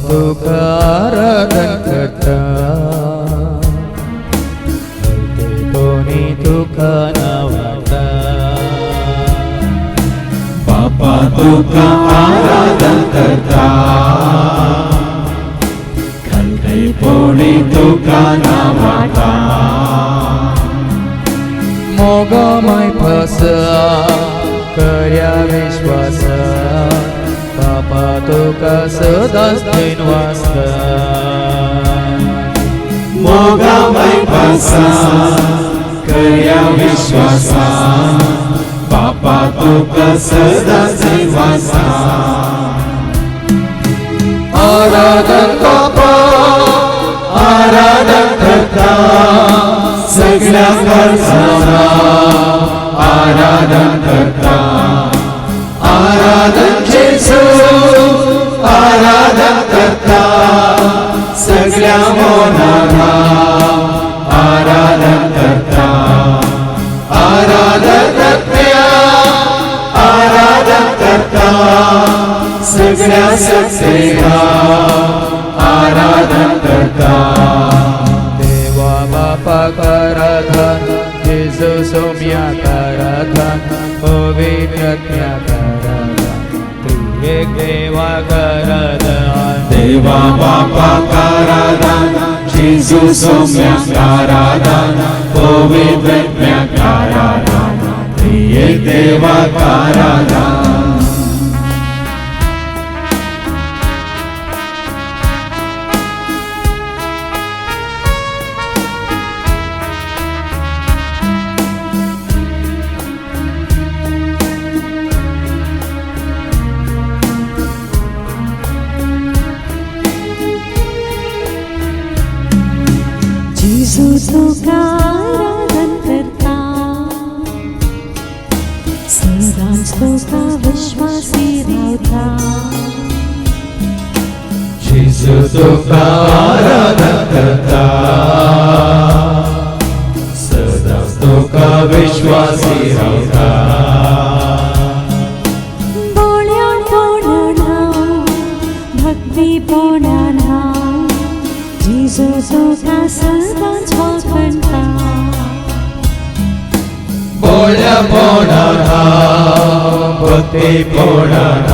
तुका आराधन करता हलते कोणी तुका नावाता बापा तुका आराधन करता खलते कोणी तुका नावाता मोगामाय फसा कर्या विश्वास बापा तुका सदांच थंय वासता मोगामाय फसा कर्या विश्वासा बापा तुका सदांच वासा आराधन बापा आराधन करता सगळ्या खर्चाना आराधन करता आराधन जेसू आराधन करता सगळ्या मोनाना आराधन करता आराधन आराधन करता सगळ्या सत्सेना आराधन करता देवा बापा आराधन जेजू सौम्याक आराधन पवित्रात्म्याक आराधन त्रिएक देवाक आराधन देवा बापा आराधन जेजू सौम्याक आराधन पवित्रात्म्याक आराधन त्रिएक देवाक आराधन जेजू तुका आराधन करता सदांच तुका विश्वासी रावता जेजू तुका आराधन करता सदांच तुका विश्वासी रावता बोळ्यापणान भक्तीपणान जेजू तुका सदांच वखणटा बोळ्यापणान भक्तीपणान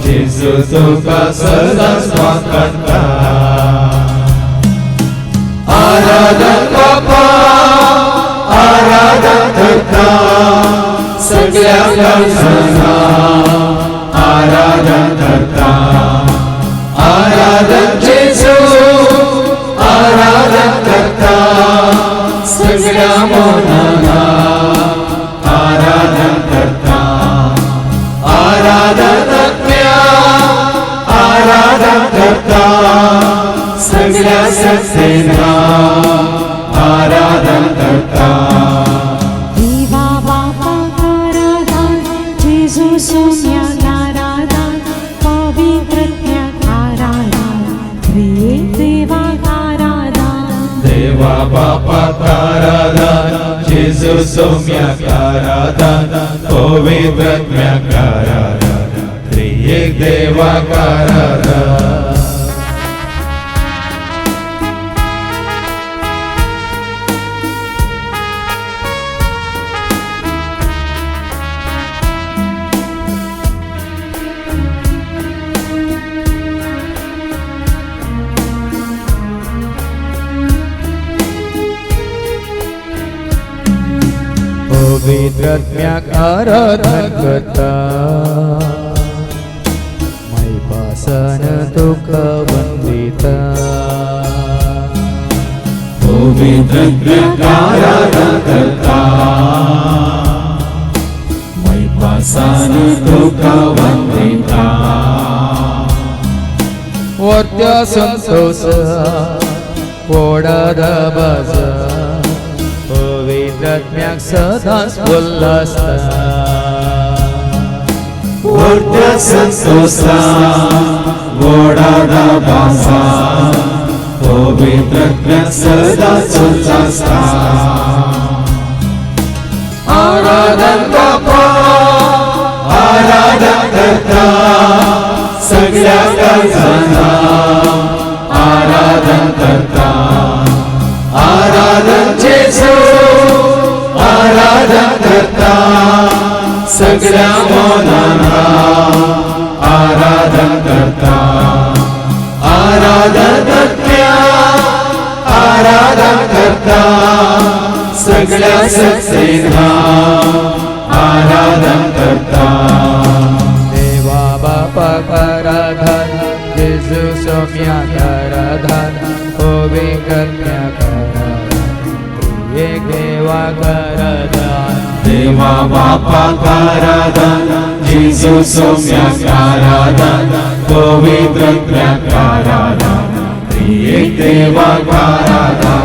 जेजू तुका सदांच वखणटा आराधन बापा आराधन करता सगळ्या खर्चाना आराधन करता आराधन जेजू आराधन करता सगळ्या मोनाना आराधन करता आराधन आराधन करता सगळ्या सत्सेना आराधन करता देवा बापा आराधन जेजू सौम्याक आराधन पवित्रात्म्याक आराधन त्रिएक देवाक आराधन देवा बापा आराधन जेजू सौम्याक आराधन पवित्रात्म्याक आराधन त्रिएक देवाक आराधन पवित्रात्म्याक आराधन करता मैपासन तुका वंदिता पवित्रात्म्याक आराधन करता मैपासन तुका वंदिता वर्त्या संतोष पोडाद बाज पवित्रात्म्याक सदांच उल्हासता वर्त्या संतोषा गोडादा बासा पवित्रात्म्याक सदांच उल्हासता आराधन बापा आराधन करता सगळ्या काळजांना आराधन करता आराधन जेजू आराधन करता सगळ्या मनांना आराधन करता आराधन करत्या आराधन करता सगळ्या सत्सेना आराधन करता देवा बापा आराधन जेजू सौम्या आराधन होवे कन्या आराधन एक देवा आराधन देवा बापा आराधन जेजू सौम्या आराधन पवित्र आराधन एक देवा आराधन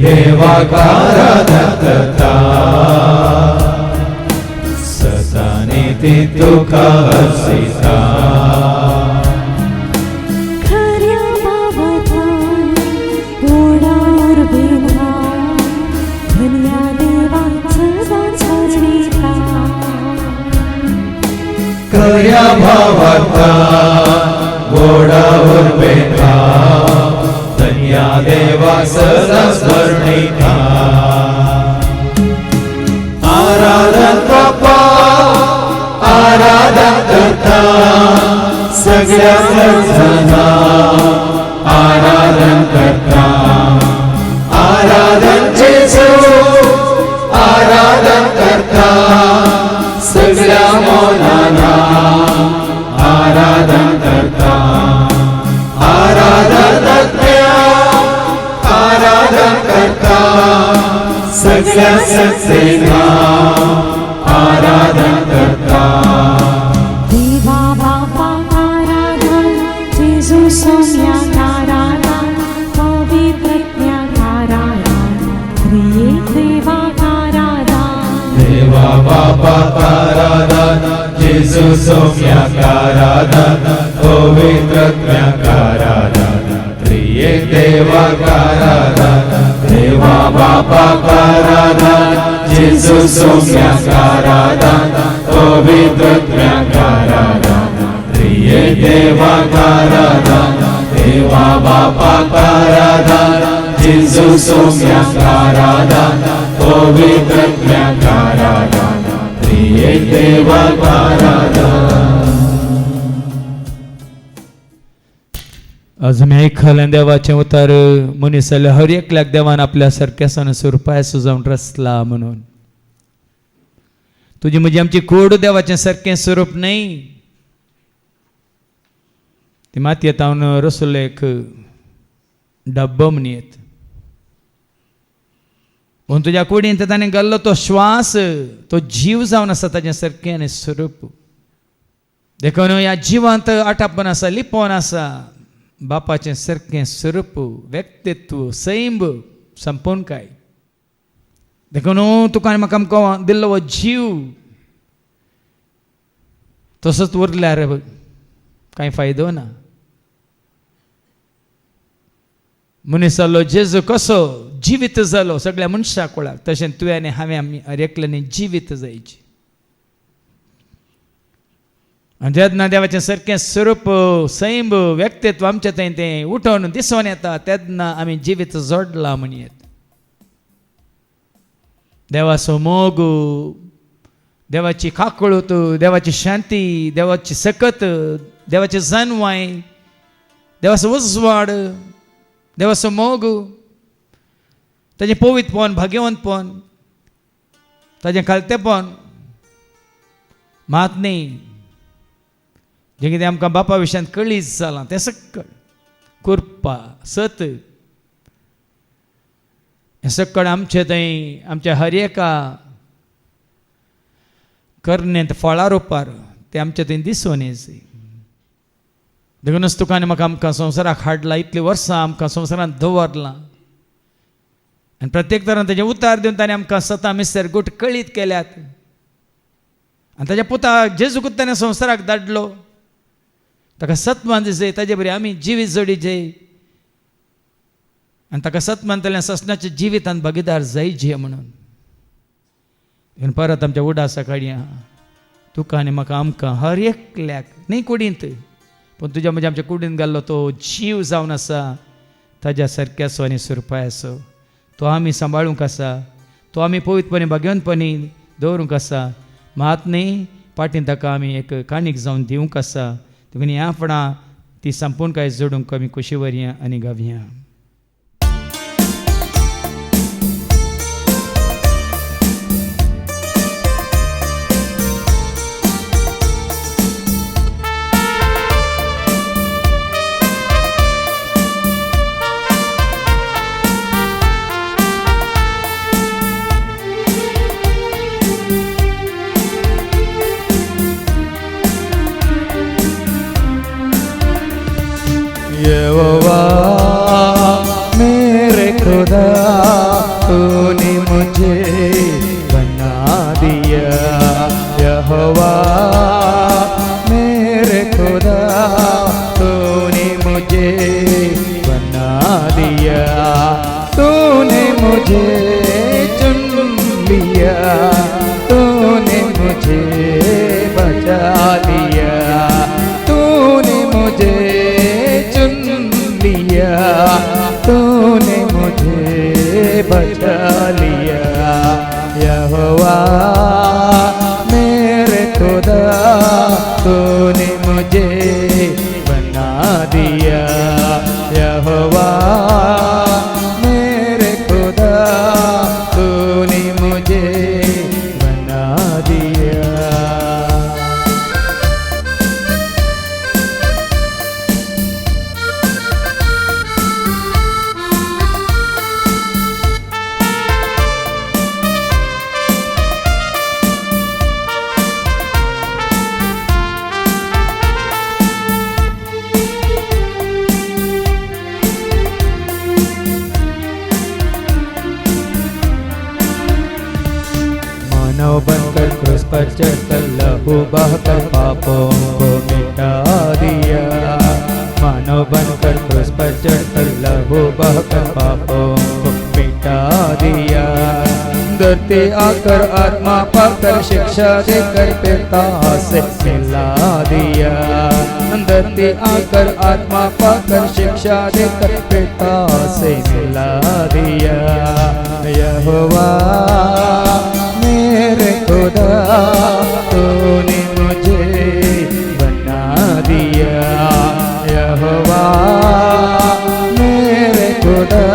देवा आराधन करता सताने ते तुका हर्षिता खऱ्या बाबाचा ओढावर बेला धन्या देवाचा चरणीता खऱ्या भावाचा गोडावर बेता धन्या देवा सदा स्मरणिता आराधन बाप्पा आराधन करता सगळ्या सर्वांना आराधन करता आराधन जेजू आराधन करता सगळ्या मनांना आराधन करता आराधन आराधन करता सगळ्या सत्सेना आराधन करता देवा बापा आराधन जेजू सौम्या आराधन पवित्र आराधन त्रिएक देवा आराधन देवा बापा आराधन जेजू सौम्या आराधन पवित्र आराधन त्रिएक देवा आराधन देवा बापा आराधन जेजू सौम्या आराधन पवित्र आराधन त्रिएक देवा आराधन देवा बापा आराधन जेजू सौम्या आराधन पवित्र आराधन त्रिएक देवा आराधन आज आमी आयकलें देवाचें उतर मनीसाल्या हर एकल्याक देवान आपल्या सारक्या सण स्वरुपाय सुजावन रचला म्हणून तुजी म्हजी आमची कोड देवाचें सारकें स्वरूप न्ही ती मातयेत हांव रचलो एक डब्बो म्हणयत पूण तुज्या कुडींत ताणें घाल्लो तो श्वास तो जीव जावन आसा ताजें सारकें आनी स्वरूप देखून ह्या जिवांत आटापण आसा लिपोवन आसा बापाचें सारकें स्वरूप व्यक्तित्व सैंब संपूर्णकाय देखून तुका म्हाका आमकां दिल्लो हो जीव तसोच उरल्यार कांय फायदो ना मनीस जालो जेजू कसो जिवीत जालो सगळ्या मनशां कोळाक तशें तुवें आनी हांवें आमी हर एकल्यानी जिवीत जायची आनी जेन्ना देवाचें सारकें स्वरूप सैंब व्यक्तित्व आमचें थंय तें उठोवन दिसोन येता तेन्ना आमी जिवीत जोडलां म्हणयत देवाचो मोग देवाची काकळूत देवाची शांती देवाची सकत देवाची जानवाय देवाचो उजवाड देवाचो मोग ताजें पवित्रपण भाग्यवंतपण ताजें खालतेपण मात न्ही जें कितें आमकां बापा विशयान कळीत जालां तें सक्कळ कृपा सत हें सक्कळ आमचें थंय आमच्या हर एका करण्यात फळां रोवपार ते आमच्या थंय दिसून येयचे. देखूनच तुका आनी म्हाका आमकां संवसाराक हाडला, इतलीं वर्सां आमकां संवसारांत दवरलां आनी प्रत्येक तरान तेजें उतार दिवन ताणें आमकां सता मिसर गोट कळीत केल्यात आनी ताज्या पुताक जेजूक ताणें संवसाराक धाडलो. ताका सतमान दिसय, ताजे बरी आमी जिवीत जोडीचे आनी ताका सतमानतल्या ससनाच्या जिवितांत भागीदार जायचे म्हणून परत आमच्या उडासा काडया तुका आनी म्हाका आमकां हर एकल्याक न्ही कुडींत पूण तुज्या म्हणजे आमच्या कुडींत घाल्लो तो जीव जावन आसा ताज्या सारक्याचो आनी सुरपायाचो तो आमी सांबाळूंक आसा, तो आमी पवित्रपणी भाग्यवंतपणी दवरूंक आसा. मात न्ही पाटीन ताका आमी एक काणीक जावन दिवंक आसा. देखून ह्या फळां ती संपूर्ण काय जोडूंक आमी खोशी व्हरया आनी गावया. यहोवा मेरे खुदा तूने मुझे बना दिया. यहोवा मेरे खुदा तूने मुझे बना दिया. तूने मुझे चुन लिया, तूने मुझे बचा लिया. तूने मुझे तूने मुझे बचा लिया. यहोवा मेरे खुदा तूने मुझे बना दिया. यहोवा मेरे खुदा तूने मुझे बना दिया. मानव बनकर क्रूस पर चढ़कर लहू बहकर पापों को मिटा दिया. मानव बनकर क्रूस पर चढ़कर लहू बहकर पापों को मिटा दिया. धरती आकर आत्मा पाकर शिक्षा देकर पिता से मिला दिया. धरती आकर आत्मा पाकर शिक्षा देकर पिता से मिला दिया. यहोवा मेरे खुदा तूने मुझे बना दिया. यहोवा मेरे खुदा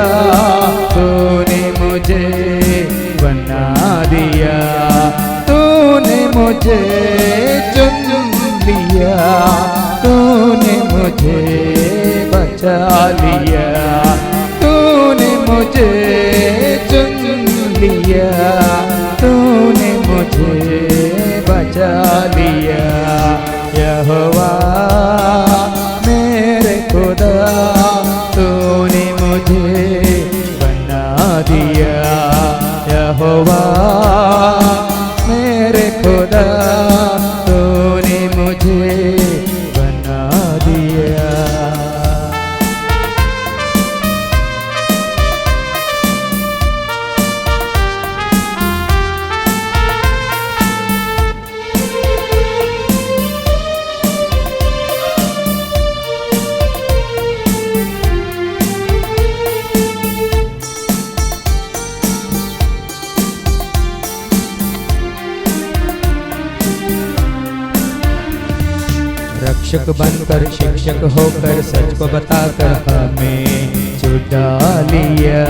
तूने मुझे बना दिया. तूने मुझे चुन लिया, तूने मुझे बचा लिया. तूने मुझे चुन लिया, तूने मुझे बचा लिया. यहोवा मेरे खुदा तूने मुझे बना दिया. यहोवा मेरे खुदा तूने मुझे बना दिया. रक्षक बनकर शिक्षक होकर सच को बताकर हमें छुड़ा लिया.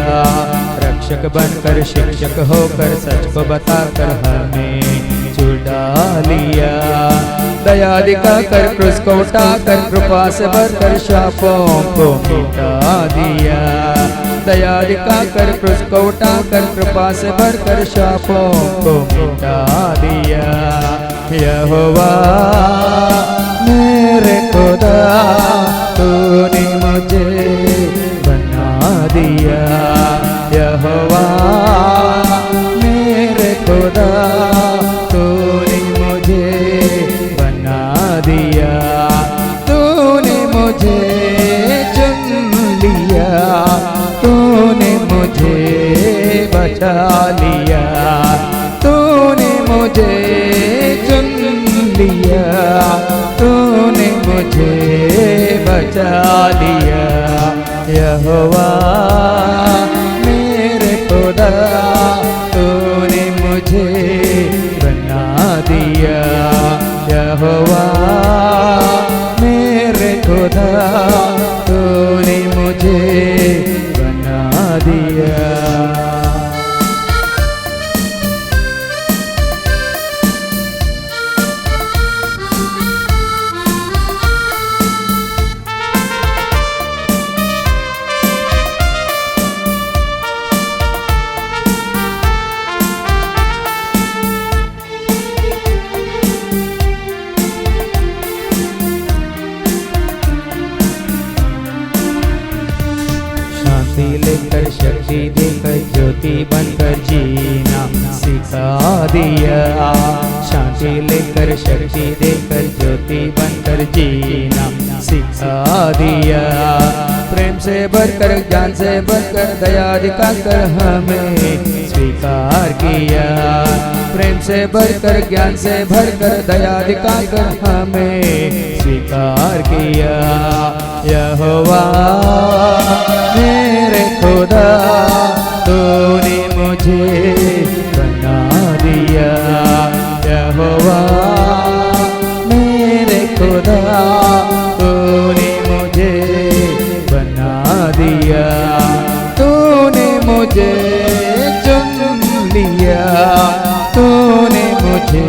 रक्षक बनकर शिक्षक होकर सच को बताकर हमें छुड़ा लिया. दया दिखाकर क्रूस को उठाकर कृपा से भरकर शापों को मिटा दिया. दया दिखाकर क्रूस को उठाकर कृपा से भरकर शापों को मिटा दिया. यहोवा मेरे खुदा तूने मुझे बना दिया यहोवा मेरे खुदा तूने मुझे बना दिया तूने मुझे चुन लिया तूने मुझे बचा लिया तूने मुझे चुन लिया तूने मुझे बचा लिया यहोवा मेरे खुदा तूने मुझे बना दिया यहोवा मेरे खुदा तूने मुझे बना दिया शांति लेकर शक्ति देकर ज्योति बनकर जीना सिखा दिया शांति लेकर शक्ति देकर ज्योति बनकर जीना सिखा दिया प्रेम से भरकर ज्ञान से भरकर दया दिखाकर हमें स्वीकार किया प्रेम से भरकर ज्ञान से भरकर दया दिखाकर हमें स्वीकार किया यहोवा मेरे खुदा तूने मुझे बना दिया यहोवा मेरे खुदा तूने मुझे बना दिया तूने मुझे चुन लिया तूने मुझे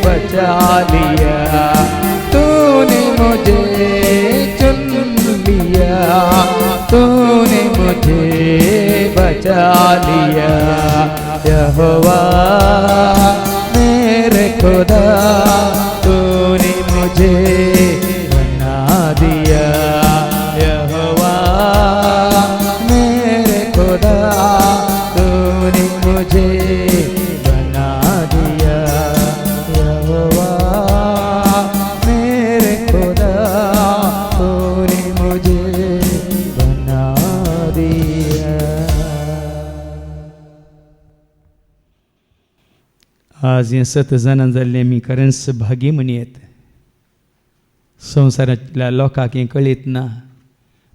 बचा लिया तूने मुझे चुन लिया तूने मुझे बचा लिया यहोवा मेरे खुदा तूने मुझे बना दिया यहोवा मेरे खुदा तूने मुझे बना दिया यहोवा मेरे खुदा तूने मुझे बना दिया आज हे 7 जाणां जाल्ले आमी खरेंच भागी म्हणयत संवसारांतल्या लोकांक हें कळीत ना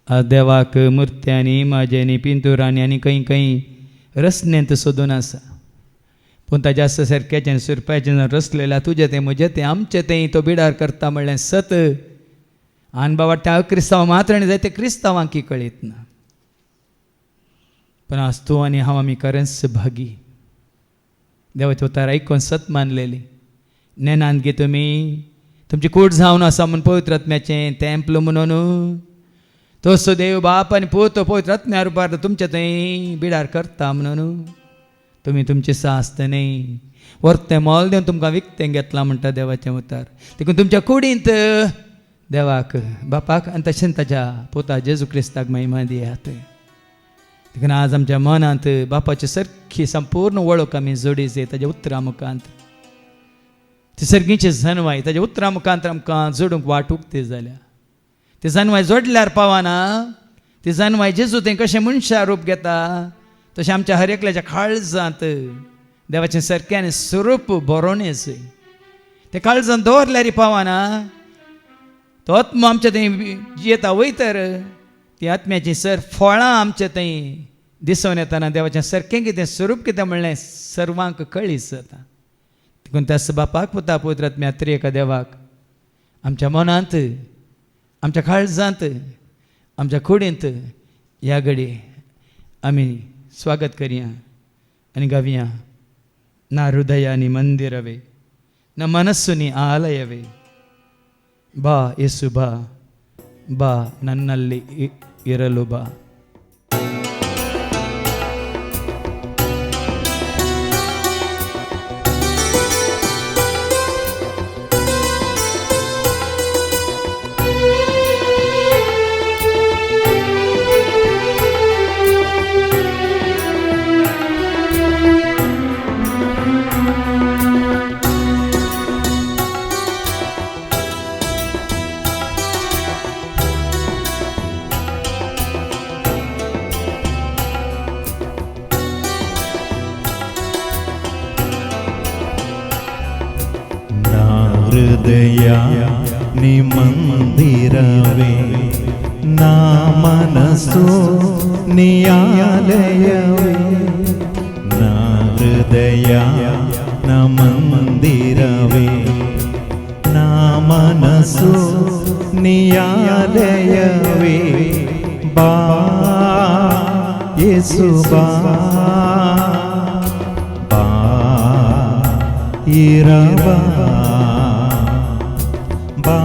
आज देवाक मुर्त्यांनी माजेनी पिंतुरांनी आनी खंय खंय रसनेंत सोदून आसा पूण ताच्या सारक्याचें सुरपाचें रसलेल्या तुजें तें म्हजें तें आमचें तें तो बिडार करता म्हणलें सत आनी बाबा त्या अक्रिस्तांव मात्र आनी जाय ते क्रिस्तांवांक कळीत ना पण आज तूं आनी हांव आमी खरेंच भागी देवाचे उतार आयकून सत मानलेली नेनान गे तुमी तुमची कूड जावन आसा म्हूण पवित्र आत्म्याचें तेंपल म्हणून तसो देव बाप आनी पूत पवित्र आत्म्या रुपार तुमचें थंय बिडार करता म्हणून तुमी तुमचें सास्त न्ही वर्तें मोल दिवन तुमकां विकतें घेतलां म्हणटा देवाचें उतार देखून तुमच्या कुडींत देवाक बापाक आनी तशेंच ताच्या पुता जेजू क्रिस्ताक महिमा दियात देखून आज आमच्या मनांत बापाची सारकी संपूर्ण वळख आमी जोडीत जाय ताच्या उतरां मुखांत ती सर्गीची जणवाय ताच्या उतरां मुखांत आमकां जोडूंक वाट उक्ती जाल्या ती जणवाय जोडल्यार पावना ती जणवाय जेजू तें कशें मनशा रूप घेता तशें आमच्या हर एकल्याच्या काळजांत देवाचें सारकें स्वरूप बरोवणेच तें काळजांत दवरल्यार पावना तो आत्मा आमच्या थंय येता वयतर ती आत्म्याची सर फळां आमच्या थंय दिसून येताना देवाचें सारकें कितें स्वरूप कितें म्हणलें सर्वांक कळीस जाता देखून त्या बापाक पुता पवित्र आत्म्या त्रिएका देवाक आमच्या मनांत आमच्या काळजांत आमच्या कुडींत ह्या घडी आमी स्वागत करया आनी गावया ना हृदयानी मंदिरवे ना मनस्सुनी आलयवे बा येसु बा ಬಾ ನನ್ನಲ್ಲಿ ಇರಲು ಬಾ ಹೃದಯ ನಿ ಮಂದಿರವೇ, ನಾ ಮನಸ್ಸು ನಿಯಾಲಯವೇ. ನಾ ಹೃದಯ ನ ಮಂದಿರವೇ, ನಾ ಮನಸ್ಸು ನಿಯಾಲಯವೇ. ಬಾ ಯೇಸು ಬಾ, ಬಾ ಇರಬಾ, ಬಾ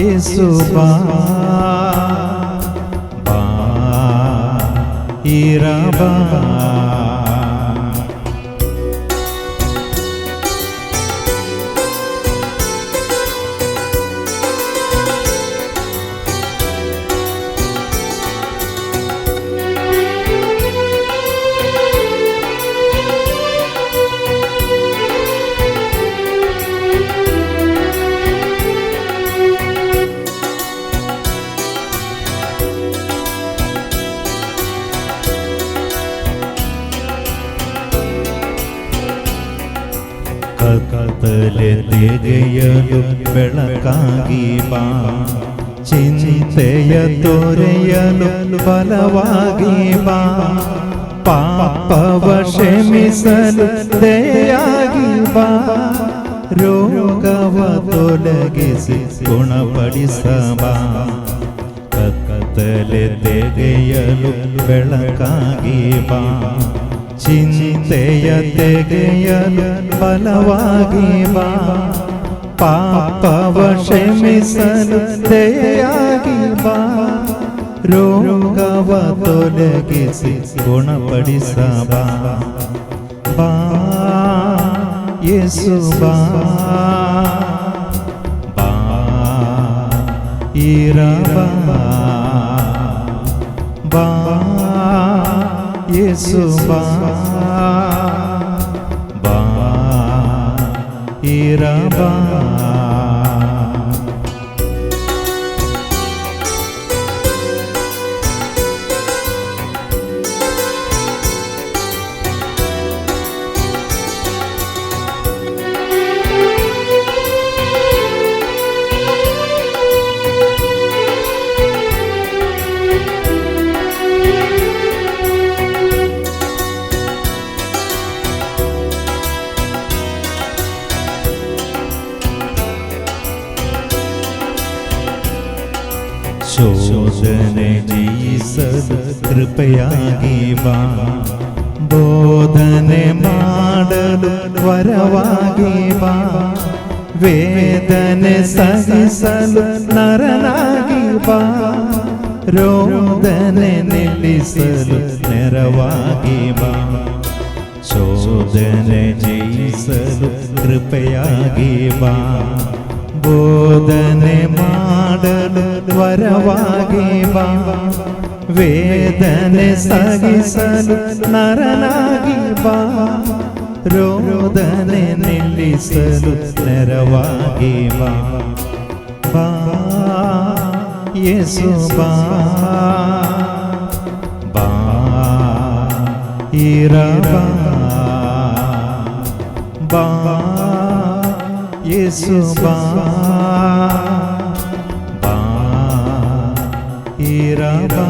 ಯೇಸು ಬಾ, ಬಾ ಇರಬಾ. ಕತ್ತಲೆ ತೆಗೆಯಲು ಬೆಳಕಾಗಿ ಬಾ, ಚಿಂತೆಯ ತೊರೆಯಲು ಬಲವಾಗಿ ಬಾ. ಪಾಪವ ಕ್ಷಮಿಸಲು ದಯೆಯಾಗಿ ಬಾ, ರೋಗವ ತೊಲಗಿಸಿ ಗುಣಪಡಿಸಬಾ. ಕತ್ತಲೆ ತೆಗೆಯಲು ಬೆಳಕಾಗಿ ಬಾ, ಚಿಂತೆಯ ತೆಗೆಯಲು ಬಲವಾಗಿ ಬಾ. ಪಾಪವ ಕ್ಷಮಿಸಲು ದಯೆಯಾಗಿ ಬಾ, ರೋಗವ ತೊಲಗಿಸಿ ಗುಣಪಡಿಸಬಾ. ಬಾ ಯೇಸು ಬಾ, ಬಾ ಇರಬಾ, ಬಾ ಯೇಸು ಬಾ, ಬಾ ಇರಬಾ. ಶೋಧನೆ ಜಯಿಸಲು ಕೃಪೆಯಾಗಿ ಬಾ, ಬೋಧನೆ ಮಾಡಲು ವರವಾಗಿ ಬಾ. ವೇದನೆ ಸಹಿಸಲು ನರನಾಗಿ ಬಾ, ರೋದನೆ ನಿಲ್ಲಿಸಲು ನೆರವಾಗಿ ಬಾ. ಶೋಧನೆ ಜಯಿಸಲು ಕೃಪೆಯಾಗಿ ಬಾ, ಬೋಧನೆ ಮಾಡಲು ವರವಾಗಿ ಬಾ. ವೇದನೆ ಸಹಿಸಲು ನರನಾಗಿ ಬಾ, ರೋದನೆ ನಿಲ್ಲಿಸಲು ನೆರವಾಗಿ ಬಾ. ಬಾ ಯೇಸು ಬಾ, ಬಾ ಇರಬಾ, ಬಾ ಯೇಸು ಬಾ, ಬಾ ಇರಬಾ.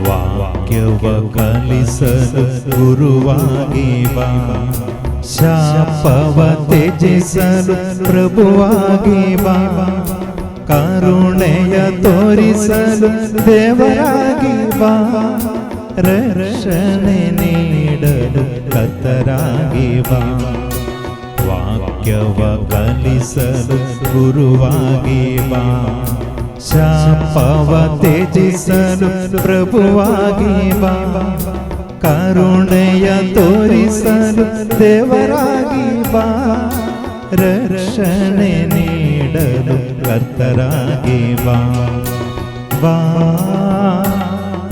ವಾಕ್ಯವ ಕಲಿಸಲು ಗುರುವಾಗಿ ಬಾ, ಶಾಪವ ತ್ಯಜಿಸಲು ಪ್ರಭುವಾಗಿ ಬಾ. ಕರುಣೆಯ ತೋರಿಸಲು ದೇವರಾಗಿ ಬಾ, ರಕ್ಷಣೆ ನೀಡಲು ಕರ್ತರಾಗಿ ಬಾ. ವಾಕ್ಯವ ಕಲಿಸಲು ಗುರುವಾಗಿ ಬಾ, ಶಾಪವ ತ್ಯಜಿಸಲು ಪ್ರಭುವಾಗಿ ಬಾ. ಕರುಣೆಯ ತೋರಿಸಲು ದೇವರಾಗಿ ಬಾ, ರಕ್ಷಣೆ ನೀಡಲು ಕರ್ತರಾಗಿ ಬಾ. ಬಾ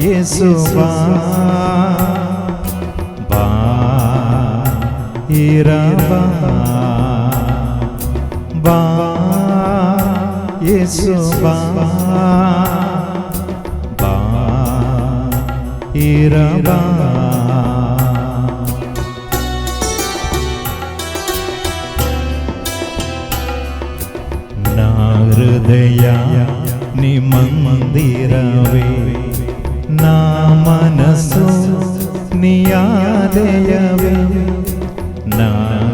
ಯೇಸು ಬಾ, ಬಾ ಇರಬಾ, ಬಾ ಯೇಸು ಬಾ, ಬಾ ಇರಬಾ. ನಾ ಹೃದಯ ನಿಮಂದಿರವೇ, ನಾ ಮನಸ್ಸು ನಿಯಾಲಯವೇ. ನಾ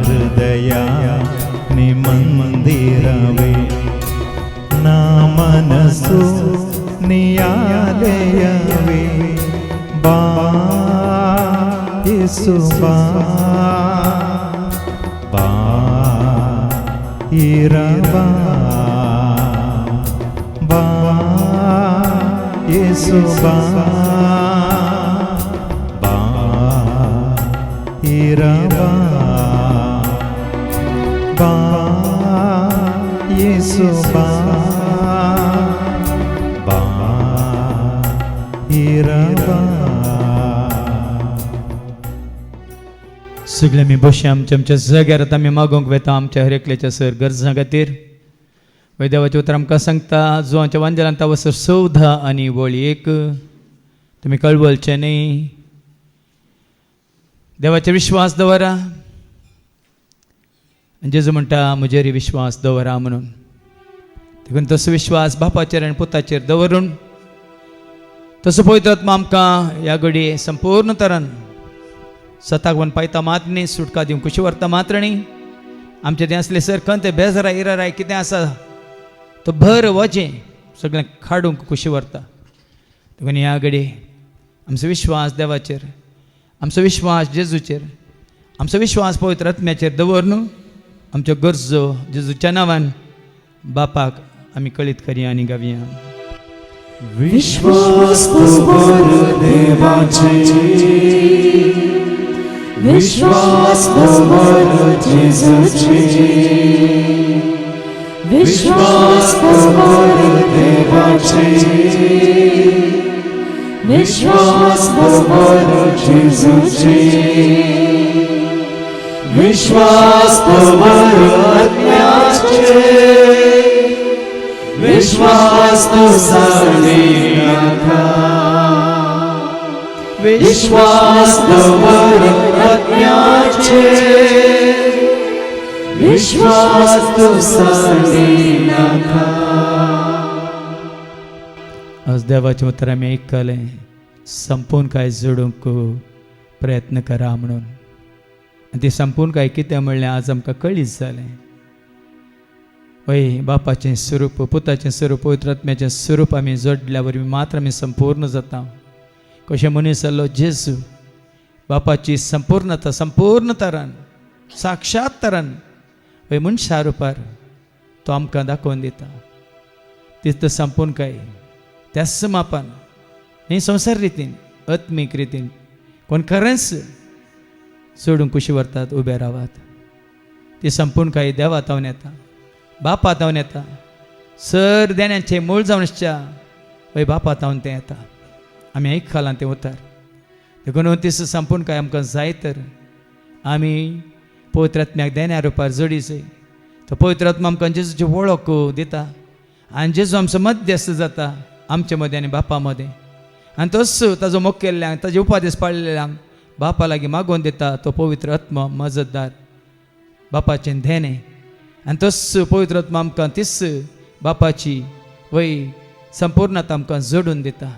ಹೃದಯ ನಿಮಂದಿರವೇ, ನಾ ಮನಸ್ಸು ನಿಯಾಲಯವೇ. ಬಾ ಯೇಸು ಬಾ, ಬಾ ಇರಬಾ, ಬಾ ಯೇಸು ಬಾ, ಬಾ ಇರಬಾ, ಬಾ ಯೇಸು ಬಾ, ಬಾ इरबा. सगळे आमी बशी आमच्या जाग्यार आतां आमी मागोवंक वेता आमच्या हर एकल्याच्या सर गरजां खातीर. वैद्यावाचें उतर आमकां सांगता, जो आमच्या वांजेलांत वसर 14 आनी वळी 1. तुमी कळवलचे न्ही. देवाचेर विश्वास दवरा. जेजू म्हणटा म्हजेर विश्वास दवरा म्हणून. देखून तसो विश्वास बापाचेर आनी पुताचेर दवरून तसो पळयत आत्मा आमकां ह्या घडये संपूर्ण तरान सताक वन पायता मात न्ही, सुटका दिवंक कशी व्हरता मात्र न्ही. आमचें तें असलें सर खंय तें बेजाराय इराराय कितें आसा तो भर वजें सगळें काडूंक कशी व्हरता. देखून ह्या घडये आमचो विश्वास देवाचेर, आमचो विश्वास जेजूचेर, आमचो विश्वास पवित्र आत्म्याचेर दवरून आमच्यो गरजो जेजूच्या नांवान बापाक आमी कळीत करया आनी गावया. विश्वास दवर देवाचे, विश्वास दवर जेजूचे, विश्वास दवर देवाचे, विश्वास दवर जेजूचे, विश्वास दवर आत्म्याचे, विश्वास तो साने नाथा, विश्वास दवर आत्म्याचे, विश्वास तो साने नाथा. आज देवाचें उतर आमी आयकलें, संपूर्ण काय जोडूंक प्रयत्न करा म्हणून. आनी ती संपूर्ण काय कितें म्हणलें आज आमकां कळीत जालें. वय बापाचें स्वरूप, पुताचें स्वरूप, पवित्र आत्म्याचें स्वरूप आमी जोडल्या वरवीं मात्र आमी संपूर्ण जाता. कशें मनीस जाल्लो जेजू बापाची संपूर्णता संपूर्ण तरान साक्षात तरान वय मनशा रुपार तो आमकां दाखोवन दिता. तितलो संपूर्ण काय त्याच मापान न्ही संसार रितीन आत्मीक रितीन कोण खरेंच सोडूंक कशी व्हरतात उबे रावात. ती संपूर्ण काय देवा तावन येता, बापा तावन येता. सर देण्याचें मूळ जावन आसच्या वय बापा तावन तें येता. आमी आयकलां तें उतर. देखून तीस संपूर्ण काय आमकां जाय तर आमी पवित्र आत्म्याक देण्या रुपार जोडीचय. तो पवित्र आत्मा आमकां जेजूची वळख दिता आनी जेजू आमचो मध्यस्थ जाता आमचे मदें आनी बापा मदें. आनी तोच ताजो मोग केल्ल्यांक, ताजे उपादेश पाळिल्ल्यांक बापा लागीं मागोवन दिता तो पवित्र आत्मा मजतदार बापाचें धेने. आनी तोच पवित्र आत्मा आमकां तीस बापाची वय संपूर्णता आमकां जोडून दिता.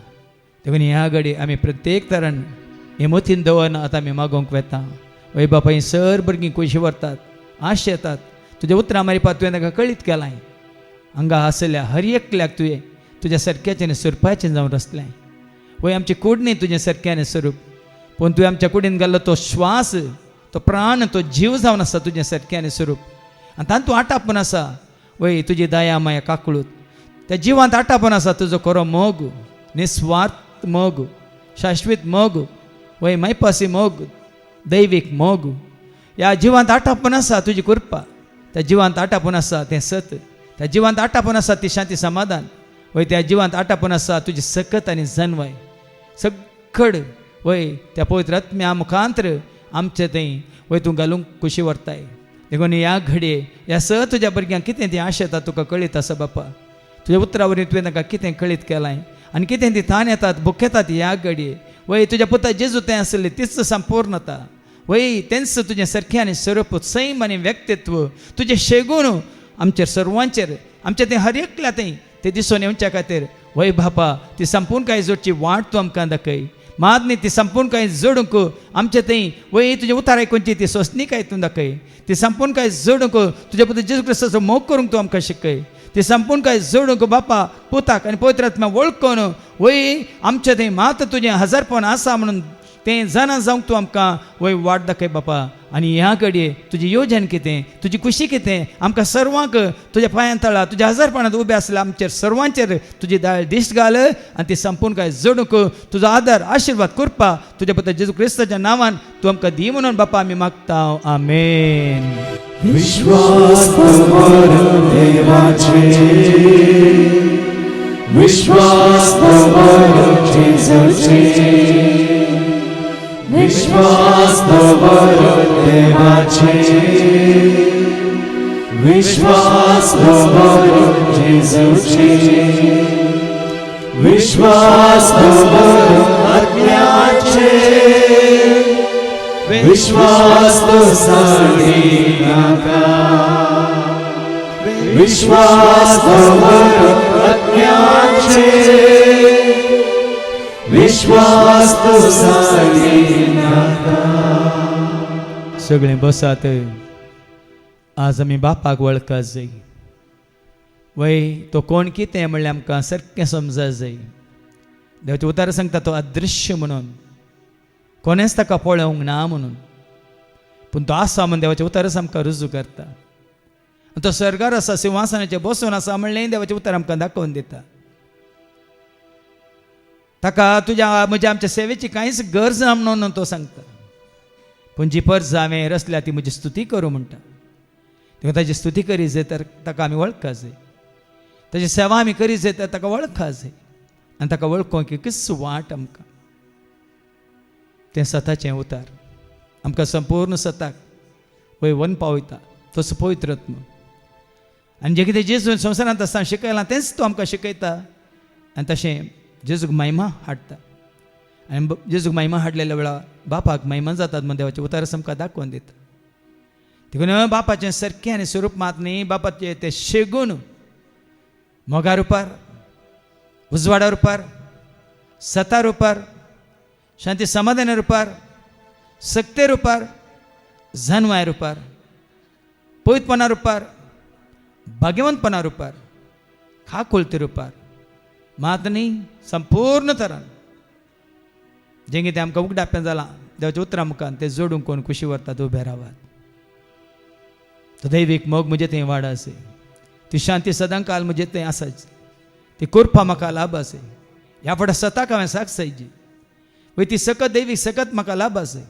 देखून ह्या घडी आमी प्रत्येक तरान हे मतीन दवरन आतां आमी मागोवंक वेता. वय बापा ही सर भुरगीं कशीं व्हरतात, आश येतात. तुजें उतरां मारिपा तुवें ताका कळीत केलां. हांगा आसल्या हर एकल्याक तुवें तुज्या सारक्याचें आनी स्वरुपाचें जावन आसलें. वय आमची कूड न्ही तुजें सारकें आनी स्वरूप, पूण तुवें आमच्या कुडीन घाल्लो तो श्वास, तो प्राण, तो जीव जावन आसा तुजें सारकें आनी स्वरूप. आनी तातूंत आटापून आसा वय तुजी दया माया काकळूत. त्या जिवांत आटापून आसा तुजो खरो मोग, निस्वार्थ मोग, शाश्वीत मोग. वय मैपासी मोग दैवीक मोग ह्या जिवांत आटापून आसा तुजी कृपा त्या जिवांत आटापून आसा तें सत त्या जिवांत आटापून आसा ती शांती समाधान वय त्या जिवांत आटापून आसा तुजी सकत आनी जनवय सगळ वय त्या पवित्र आत्म्या मुखांतर आमचें थंय वय तूं घालूंक खुशी व्हरताय देखून ह्या घडये ह्या स तुज्या भुरग्यांक कितें ती आशा येता तुका कळीत आसा बापा तुज्या उतरा वरवीं तुवें तांकां कितें कळीत केलां आनी कितें ती तान येतात भूक येतात ह्या घडये वय तुज्या पुता जेजू तें आसलें तीच संपूर्णता वय तेंच तुजें सारकें आनी स्वरूप सैम आनी व्यक्तित्व तुजें शेगून आमचेर सर्वांचेर आमचें तें हर एकल्या तें दिसून येवच्या खातीर वय बापा ती संपूर्ण कांय जोडची वाट तूं आमकां दाखय मात न्ही ती संपूर्ण कांय जोडूंक आमचें थंय वय तुजें उतार आयकूनची ती सोंसणीकाय तूं दाखय ती संपूर्ण कांय जोडूंक तुज्या पुता जेजू क्रिस्ताचो मोग करूंक तूं आमकां शिकय ती संपूर्ण कांय जोडूंक बापा पुताक आनी पवित्र आत्म्या वळखून वय आमचें थंय मात तुजें हजारपण आसा म्हणून तें जाणा जावंक तूं आमकां वय वाट दाखय बापा आनी ह्या घडये तुजी येवजण कितें तुजी खुशी कितें आमकां सर्वांक तुज्या पांयां तळा तुज्या हजारपणांत उबे आसल्या आमचेर सर्वांचेर तुजी दाळ दिश्ट घाल आनी ती संपूर्ण कांय जोडूंक तुजो आदार आशिर्वाद करपा तुज्या पुता जेजू क्रिस्ताच्या नांवान तूं आमकां दी म्हणून बापा आमी मागता आमेन. विश्वास दवर देवाचे विश्वास दवर जेजूचे विश्वास दवर देवाचे विश्वास दवर जेजूचे विश्वास दवर आत्म्याचे विश्वास दोसाडी नाका विश्वास दवर आत्म्याचे विश्वास दोसाडी नाका. सगळें बसात आज आमी बापाक वळखा जाय वय तो कोण कितें म्हणल्यार आमकां सारकें समजा जाय देवाचें उतार सांगता तो अदृश्य म्हणून कोणेंच ताका पळोवंक ना म्हणून पूण तो आसा म्हणून देवाचें उतारच आमकां रुजू करता तो सर्गार आसा सिंहासनाचेर बसून आसा म्हणलें देवाचें उतार आमकां दाखोवन दिता ताका तुज्या म्हज्या आमच्या सेवेची कांयच गरज ना म्हणून तो सांगता पूण जी परस हांवें रचल्या ती म्हजी स्तुती करूं म्हणटा देखून ताची स्तुती करी जाय तर ताका आमी वळखा जाय ताची सेवा आमी करी जाय तर ताका वळखा जाय आनी ताका वळखूंक एकच वाट आमकां तें सताचें उतार आमकां संपूर्ण सताक वय वन पावयता तसो पवित्रत्म आनी जें कितें जेजून संवसारांत आसतना शिकयलां तेंच तो आमकां शिकयता आनी तशें जेजूक महिमा हाडटा आनी जेजूक महिमा हाडलेल्या वेळार बापाक महिमा जातात म्हण देवाचें उतारच आमकां दाखोवन दिता देखून बापाचें सारकें आनी स्वरूप मात न्ही बापाचें तें शेगून मोगा रुपार उजवाडा रुपार सता रुपार शांती समाधान रुपार सक्ते रुपार जनवाय रुपार पवित्रपणा रुपार भाग्यवंतपणा रुपार खाकुलते रुपार मात न्ही संपूर्ण तरान जें कितें आमकां उगडाप्यान जालां देवाच्या उतरां मुखार तें जोडूंक कोण खुशी व्हरतात उबे रावात तो दैवीक मोग म्हजे थंय वाड आसे ती शांती सदांकाल म्हजे थंय आसाच ती कृपा म्हाका लाभ आसे ह्या फुडें सताक हांवें साक्ष जायची वय ती सकत दैवीक सकत म्हाका लाभ आसे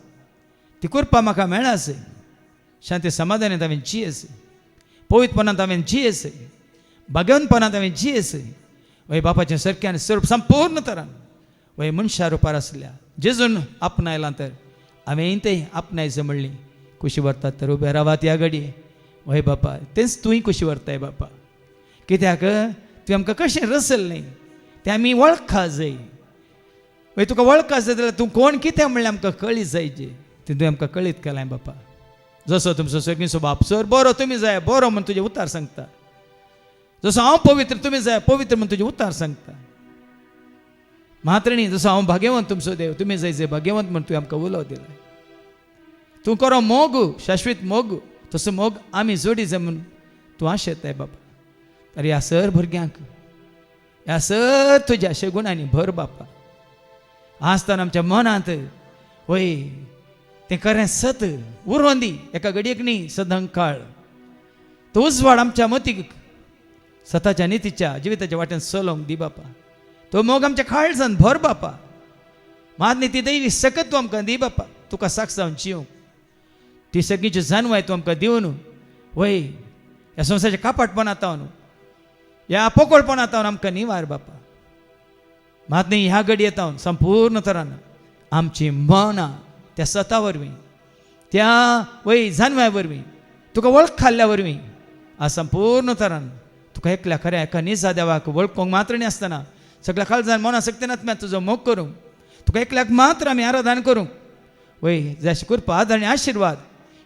ती कृपा म्हाका मेळ आसे शांती समाधानांत हांवें जी आसे पवित्रपणांत हांवें जी आसे भाग्यवंतपणांत हांवें जी आसे वय बापाचें सारकें आनी स्वरूप संपूर्ण तरान वय मनशा रुपार आसल्या जेजून आपणायलां तर हांवें तें आपणायचें म्हणली खुशी व्हरतात तर उबे रावात ह्या घडये वय बापा तेंच तुवें खुशी व्हरताय बापा कित्याक तुवें आमकां कशें रचल्लें तें आमी वळखा जाय वय तुका वळखा जाय जाल्यार तूं कोण कितें म्हणलें आमकां कळीत जायचें तें तुवें आमकां कळीत केलां बापा जसो तुमचो सगळीं स्वभाव सर बरो तुमी जाय बरो म्हण तुजें उतार सांगता जसो हांव पवित्र तुमी जाय पवित्र म्हण तुजें उतार सांगता मात्र न्ही जसो हांव भाग्यवंत तुमचो देव तुमी जाय जे भाग्यवंत म्हण तुवें आमकां उलोव दिलां तूं करो मोग शाश्वीत मोग तसो मोग आमी जोडी जाय म्हूण तूं आशेताय बापा तर ह्या सर भुरग्यांक ह्या सर तुज्या शेगुणांनी भर बापा आसतना आमच्या मनांत वय तें खरें सत उरोवन दी एका घडयेक न्ही सदांकाळ तो उजवाड आमच्या मतीक सताच्या नितीच्या जिविताच्या वाटेन चलोवंक दी बापा तो मोग आमच्या काळजान भर बापा मात ती दैवी सकत तूं आमकां दी बापा तुका साक्षावन जिवंक ती सगळींची जाणवाय तूं आमकां दिवन वय ह्या संवसाराच्या कापाटपणांतावन ह्या पोकळपणांतावन आमकां निवार बापा मात न्ही ह्या घडये येतावन संपूर्ण तरान आमची मनां त्या सता वरवीं त्या वय जाणव्या वरवीं तुका वळख खाल्ल्या वरवीं आज संपूर्ण तरान तुका एकल्या खऱ्या एका निजा देवाक वळखूंक मात्र न्ही आसतना सगळ्या काळजान मना सक्तीनात तुजो मोग करूंक तुका एकल्याक मात्र आमी आराधन करूंक वय जशें कृपा आदार आनी आशिर्वाद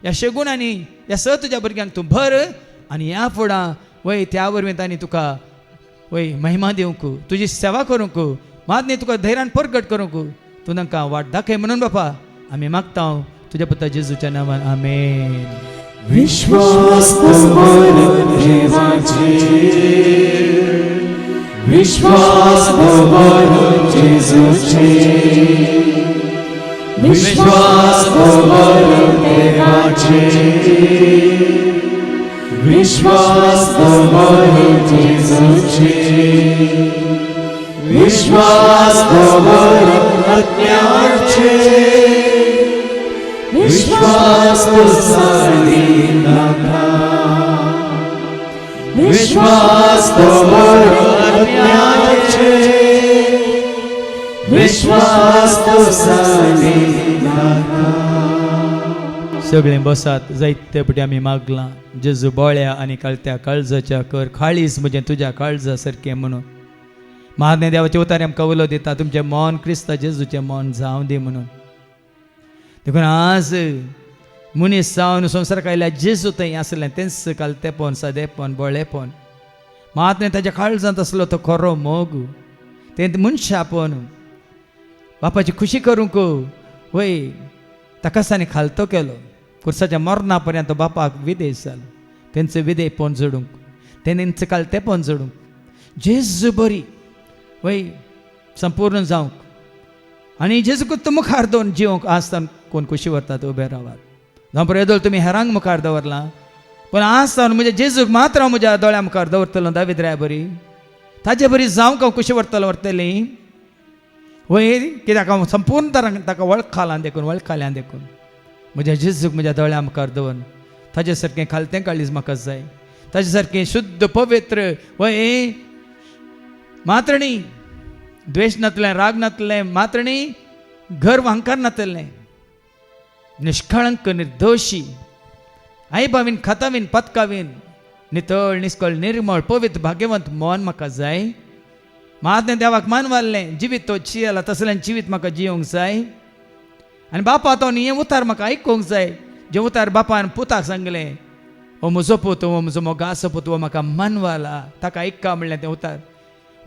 ह्या शेगुणांनी ह्या स तुज्या भुरग्यांक तूं भर आनी ह्या फुडां वय त्या वरवीं तांणी तुका वय महिमा दिवंक तुजी सेवा करूंक मात न्ही तुका धैर्यान परगट करूंक तूं तांकां वाट दाखय म्हणून बापा आमी मागता तुज्या पुता जेजूच्या नांवान आमेन. विश्वास दवर देवाचेर विश्वास दवर जेजूचेर विश्वास दवर देवाचेर विश्वास दवर जेजूचेर विश्वास दवर आज्ञाचेर विश्वास तो साडिनाका विश्वास दवर आज्ञाचेर विश्वास तो साडिनाका. सगळें बसात जायते पटी आमी मागलां जेजू बोळ्या आनी कळत्या काळजाच्या कर खाळीस म्हजें तुज्या काळजा सारकें म्हणून महाज्ञ देवाचे उतारे आमकां उलो दिता तुमचें मन क्रिस्ता जेजूचें मन जावं दी म्हणून देखून आज मनीस जावन संवसाराक आयल्या जेजू थंय आसलें तेंच कालतेपण सादेपण बोळेपण महात्म्य ताच्या काळजांत आसलो तो खरो मोग तें मनशापण बापाची खुशी करूंक वय ताकासांनी खालतो केलो कुर्साच्या मरणा पर्यंत बापाक विदेश जालो तेंचो विदेयपण जोडूंक तेंचें कालतेपण जोडूंक जेजू बरी वय संपूर्ण जावंक आनी जेजूक मुखार दोन जिवंक आसतना कोण खुशी व्हरतात उबे रावात जावं पळय येदोळ तुमी हेरांक मुखार दवरला पण आसतना म्हज्या जेजूक मात्र हांव म्हज्या दोळ्या मुखार दवरतलो दावीद राया बरी ताजे बरी जावंक हांव खुशी व्हरतली वय कित्याक हांव संपूर्ण तरान ताका वळखालां देखून वळखाल्यां देखून म्हज्या जेजूक म्हज्या दोळ्या मुखार दवर ताजे सारकें खालतें काळीज म्हाका जाय ताजे सारकें शुद्ध पवित्र वय मात्र न्ही द्वेश नातलें राग नातलें मात्र न्ही घर वांकार नातलें निष्कळंक निर्दोशी आई बावीन खातावीन पत्कावीन नितळ निस्कळ निर्मळ पवित्र भाग्यवंत मन म्हाका जाय महात्म्य देवाक मानवाल्लें जिवीत तो जियेला तसलें जिवीत म्हाका जियोंक जाय आनी बापा तो हे उतार म्हाका आयकूंक जाय जे उतार बापान पुताक सांगलें हो म्हजो पूत हो म्हजो मोगाचो पूत हो म्हाका मानवाला ताका आयका म्हणलें तें उतार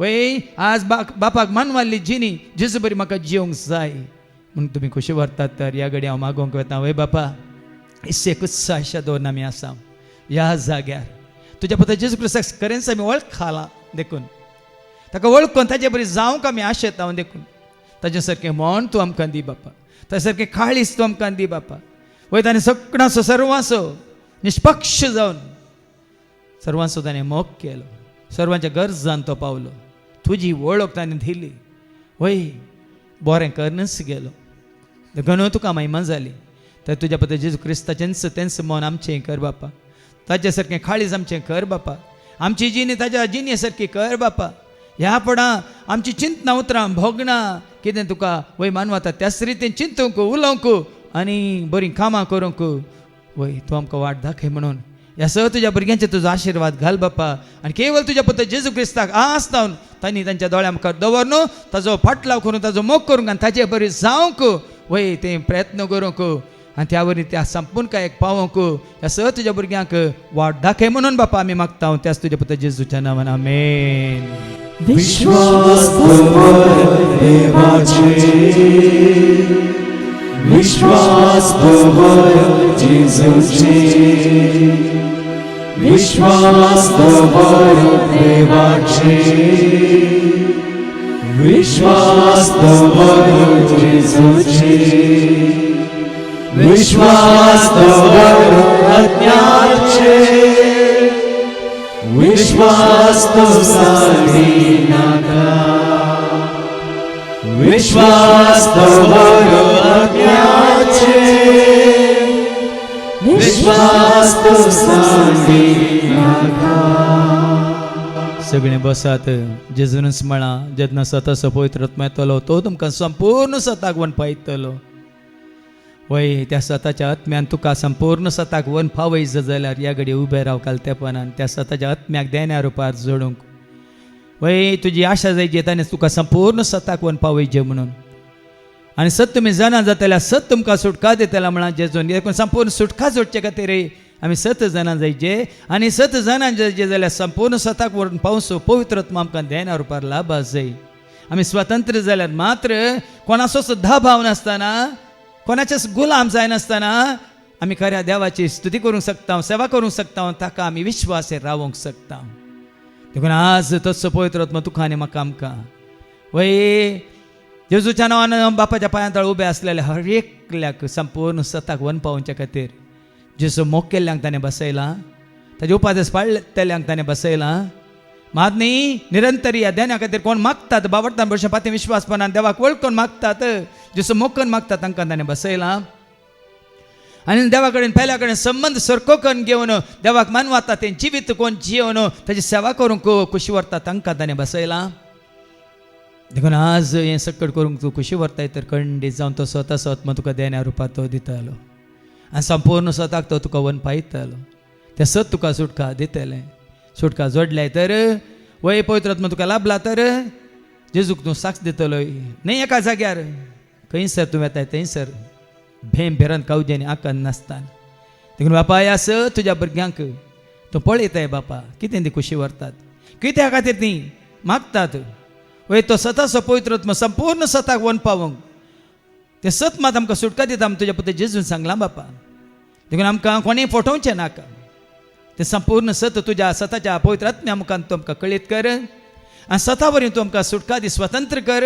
वय आज बापाक मानवाल्ली जिणी जेजू बरी म्हाका जियोंक जाय म्हणून तुमी खुशी व्हरतात तर ह्या घडी हांव मागोवंक वता वय बापा इस्सेकुस्सा अशा दोन आमी आसा ह्या जाग्यार तुज्या पुता जेजू क्रिस्ताक खरेंच आमी वळखाला देखून ताका वळखून ताजे बरी जावंक आमी आशेता हांव देखून ताजे सारकें मन तूं आमकां दी बापा ताजे सारकें काळीज तूं आमकां दी बापा वय ताणें सगळांचो सर्वांचो निश्पक्ष जावन सर्वांचो ताणें मोग केलो सर्वांच्या गरजान तो पावलो तुजी वळख ताणें दिली वय बरें करनच गेलो देखून तुका महिमा जाली तर तुज्या पुता जेजू क्रिस्ताचेंच तेंच मन आमचें कर बापा ताजे सारकें काळीज आमचें कर बापा आमची जिणी ताज्या जिणे सारकी कर बापा ह्या फुडां आमची चिंतना उतरां भोगणां कितें तुका वय मानवता त्याच रितीन चिंतूंक उलोवंक आनी बरीं कामां करूंक वय तूं आमकां वाट दाखय म्हणून ह्या स तुज्या भुरग्यांचे तुजो आशिर्वाद घाल बापा आनी केवळ तुज्या पुता जेजू क्रिस्ताक आस्तावन तांणी तांच्या दोळ्या मुखार दवर न्हू ताजो फाटलाव करून ताजो मोग करूंक आनी ताचे बरी जावंक वय तें प्रयत्न करूंक आनी त्या वरी त्या संपूर्णकायेक पावोवंक ह्या स तुज्या भुरग्यांक वाट दाखय म्हणून बापा आमी मागता त्याच तुज्या पुता जेजूच्या नांवान आमेन. विश्वास दवर देवाचेर विश्वास दवर जेजूचेर विश्वास दवर देवाचेर विश्वास दवर जेजूचेर विश्वास दवर आज्ञाचेर विश्वास तो साडिनाका विश्वास दवरो आज्ञाचे विश्वास तो सांगी नाका. सगळे बसात जेजूनच म्हणा जेन्ना स्वता पवित्र आत्मा येतलो तो तुमकां संपूर्ण स्वताक वनपायतलो. वय त्या स्वताच्या आत्म्यान तुका संपूर्ण स्वताक वन फावयज जाल्यार ह्या घडी उबे राव काल तेपणान त्या स्वताच्या आत्म्याक देण्या रुपार जोडूंक. वय तुजी आशा जाय जेताने तुका संपूर्ण स्वताक वन पावयजे म्हणून. आनी सत तुमी जाणा जाताल्या सत तुमकां सुटका दितला म्हणा जेजून. देखून संपूर्ण सुटका जोडचे खातीर आमी सत जाणा जायचे आनी सत जाणा जायचे जाल्यार संपूर्ण स्वताक व्हरून पावसो पवित्र आत्मा आमकां देण्या रुपार लाभा जाय. आमी स्वतंत्र जाल्यार मात्र कोणाचो सुद्धा भाव नासतना कोणाचेच गुलाम जायनासतना आमी खऱ्या देवाची स्तुती करूंक शकता सेवा करूंक शकता ताका आमी विश्वासेर रावूंक शकता. देखून आज तसो पवित्र आत्मा तुका आनी म्हाका आमकां वय जेजूच्या नांवान बापाच्या पांया तळ उबे आसलेले हर एकल्याक संपूर्ण स्वताक वन पावोवच्या खातीर जेजू मोग केल्ल्यांक ताणें बसयलां ताजे उपादेश पाळटल्यांक ताणें बसयलां. मात न्ही निरंतर ह्या देण्या खातीर कोण मागतात बाबडतान भरशें पाती विश्वासपणान देवाक वळखून मागतात जेजू मोग करून मागतात तांकां ताणें बसयलां. आनी देवा कडेन पहिल्या कडेन संबंध सरको करून घेवन देवाक मानवाता तें जिवीत कोण जिवन ताची सेवा करूंक खुशी व्हरता तांकां ताणें बसयलां. देखून आज हें सकट करूंक तूं खुशी व्हरताय तर खंडीत जावन तो स्वता आत्मा तुका देण्या रुपार तो दितालो आनी संपूर्ण स्वताक तो तुका वन पायतालो. तें सत तुका सुटका दितलें. सुटका जोडल्याय तर वय पवित्र आत्मा तुका लाभला तर जेजूक तूं साक्ष दितलो. न्ही एका जाग्यार खंयसर तूं येताय थंयसर भेम भेरन कावजेनी आकान नासतान. देखून बापा आस तुज्या भुरग्यांक तूं पळयताय बापा कितें ती खुशी व्हरतात कित्या खातीर ती मागतात. वय तो सताचो पवित्र आत्मा संपूर्ण सताक वन पावोंक तें सत मात आमकां सुटका दिता आमी तुज्या पुत्र जेजून सांगलां बापा. देखून आमकां कोणेंय फटोवचें नाका. तें संपूर्ण सत तुज्या सताच्या पवित्र आत्म्या मुखान तूं आमकां कळीत कर आनी सता वरवीं तूं आमकां सुटका दी स्वतंत्र कर.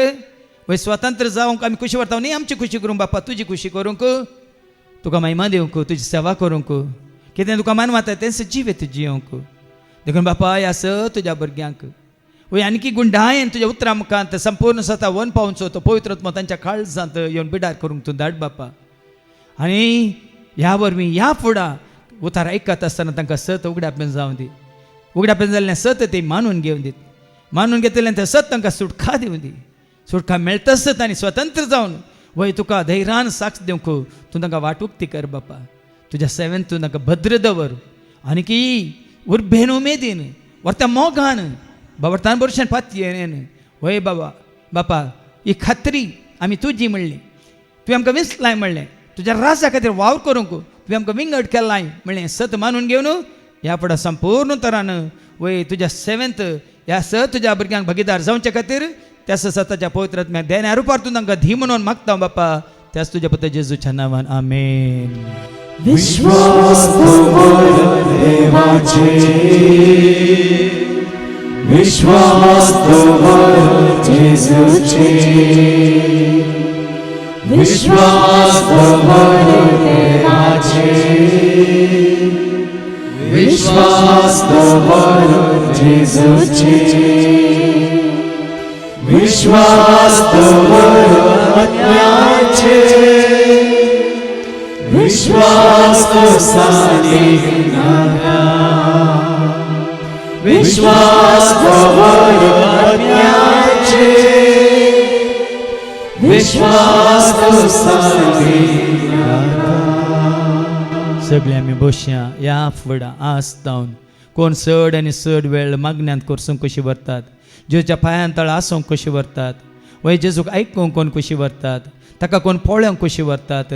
वय स्वतंत्र जावंक आमी खुशी व्हरता न्ही आमची खुशी करूंक बापा तुजी खुशी करूंक तुका महिमा दिवंक तुजी सेवा करूंक कितें तुका मानवता तें जिवीत जियोंक. देखून बापा ह्या स तुज्या भुरग्यांक वय आनीकी गुंडायेन तुज्या उतरां मुखांत संपूर्ण स्वता वन पावचो तो पवित्र आत्मा तांच्या काळजांत येवन बिडार करूंक तूं धाड बापा. आनी ह्या वरवीं ह्या फुडां उतार आयकत आसतना तांकां सत उगड्यापेन जावं दी. उगड्यापेन जाल्लें सत ती मानून घेवन दीत. मानून घेतलें तें सत तांकां सुटका दिवं दी. सुटका मेळटसत आनी स्वतंत्र जावन वय तुका धैर्यान साक्ष दिवंक तूं तांकां वाटुक्ती कर बापा. तुज्या सेवेन तूं तांकां भद्र दवर आनीकी उर्बेन उमेदीन व्हरत्या मोगान बाबडतान भरशेन पातयेन वय बाबा बापा ही खात्री आमी तुजी म्हणली. तुवें आमकां विसलाय म्हणलें तुज्या राजा खातीर वावर करूंक तुवें आमकां विंगड केलाय म्हणलें सत मानून घेवन ह्या फुडें संपूर्ण तरान वय तुज्या सेवेंत ह्या स तुज्या भुरग्यांक भागीदार जावचे खातीर त्यास सताच्या पवित्र आत्म्याक देण्या रुपार तूं तांकां धी म्हणून मागता बापा. त्याच तुज्या पुत्र जेजूच्या नांवान आमेन. विश्वास दवर देवाचे विश्वास दवर जेजूचे विश्वास दवर देवाचे विश्वास दवर जेजूचे विश्वास दवर आत्म्याचे विश्वास तो सानी नाका विश्वास दवर आत्म्याचे विश्वास तो सानी नाका. सगळे आमी बसया ह्या फुडां आसतावन कोण चड आनी चड वेळ मागण्यांत करसूंक कशी व्हरतात जेजूच्या पांयां तळ आसूंक कशी व्हरतात. वय जेजूक आयकूंक कोण कशी व्हरतात ताका कोण पळोवंक कशी व्हरतात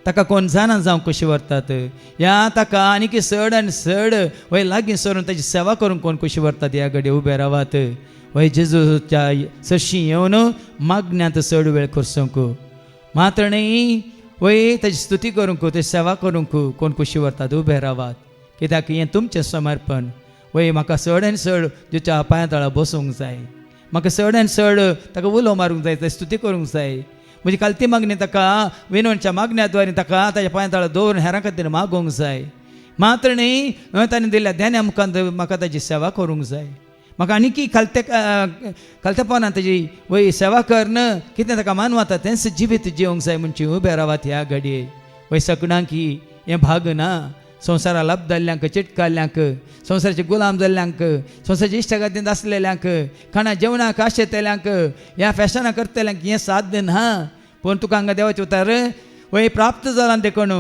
ताका कोण जाणा जावंक कशी व्हरतात ह्या ताका आनीक चड आनी चड वय लागीं सरून ताची सेवा करूंक कोण कशी व्हरतात ह्या घडी उबे रावात. वय जेजूच्या सरशी येवन मागण्यांत चड वेळ करसूंक मात्र न्ही वय ताची स्तुती करूंक ताची सेवा करूंक कोण कशी व्हरतात उबे रावात. कित्याक हें तुमचें समर्पण. वय म्हाका चड आनी चड जेच्या पांया तळा बसूंक जाय म्हाका चड आनी चड ताका उलो मारूंक जाय ताची स्तुती करूंक जाय. म्हजी कालती मागणी ताका विनवणच्या मागण्याद्वारे ताका ताच्या पांया तळा दवरून हेरां खातीर मागोवंक जाय. मात्र न्ही ताणें दिल्ल्या देण्या मुखांत म्हाका ताची सेवा करूंक जाय. म्हाका आनीकी खालतेपणान तेजी वय सेवा करणं कितें ताका मानवता तेंच जिवीत जिवंक जाय म्हणची उबे रावात ह्या घडये वय सकणांक हें भाग ना संवसारा लाभ जाल्ल्यांक चिटकाल्ल्यांक संवसाराचे गुलाम जाल्ल्यांक संवसाराच्या इश्टागतींत आसलेल्यांक खाणा जेवणाक आशेतल्यांक ह्या फॅशनां करतल्यांक हें साध्य ना पूण तुका हांगा देवाचे उतार वय प्राप्त जालां देखून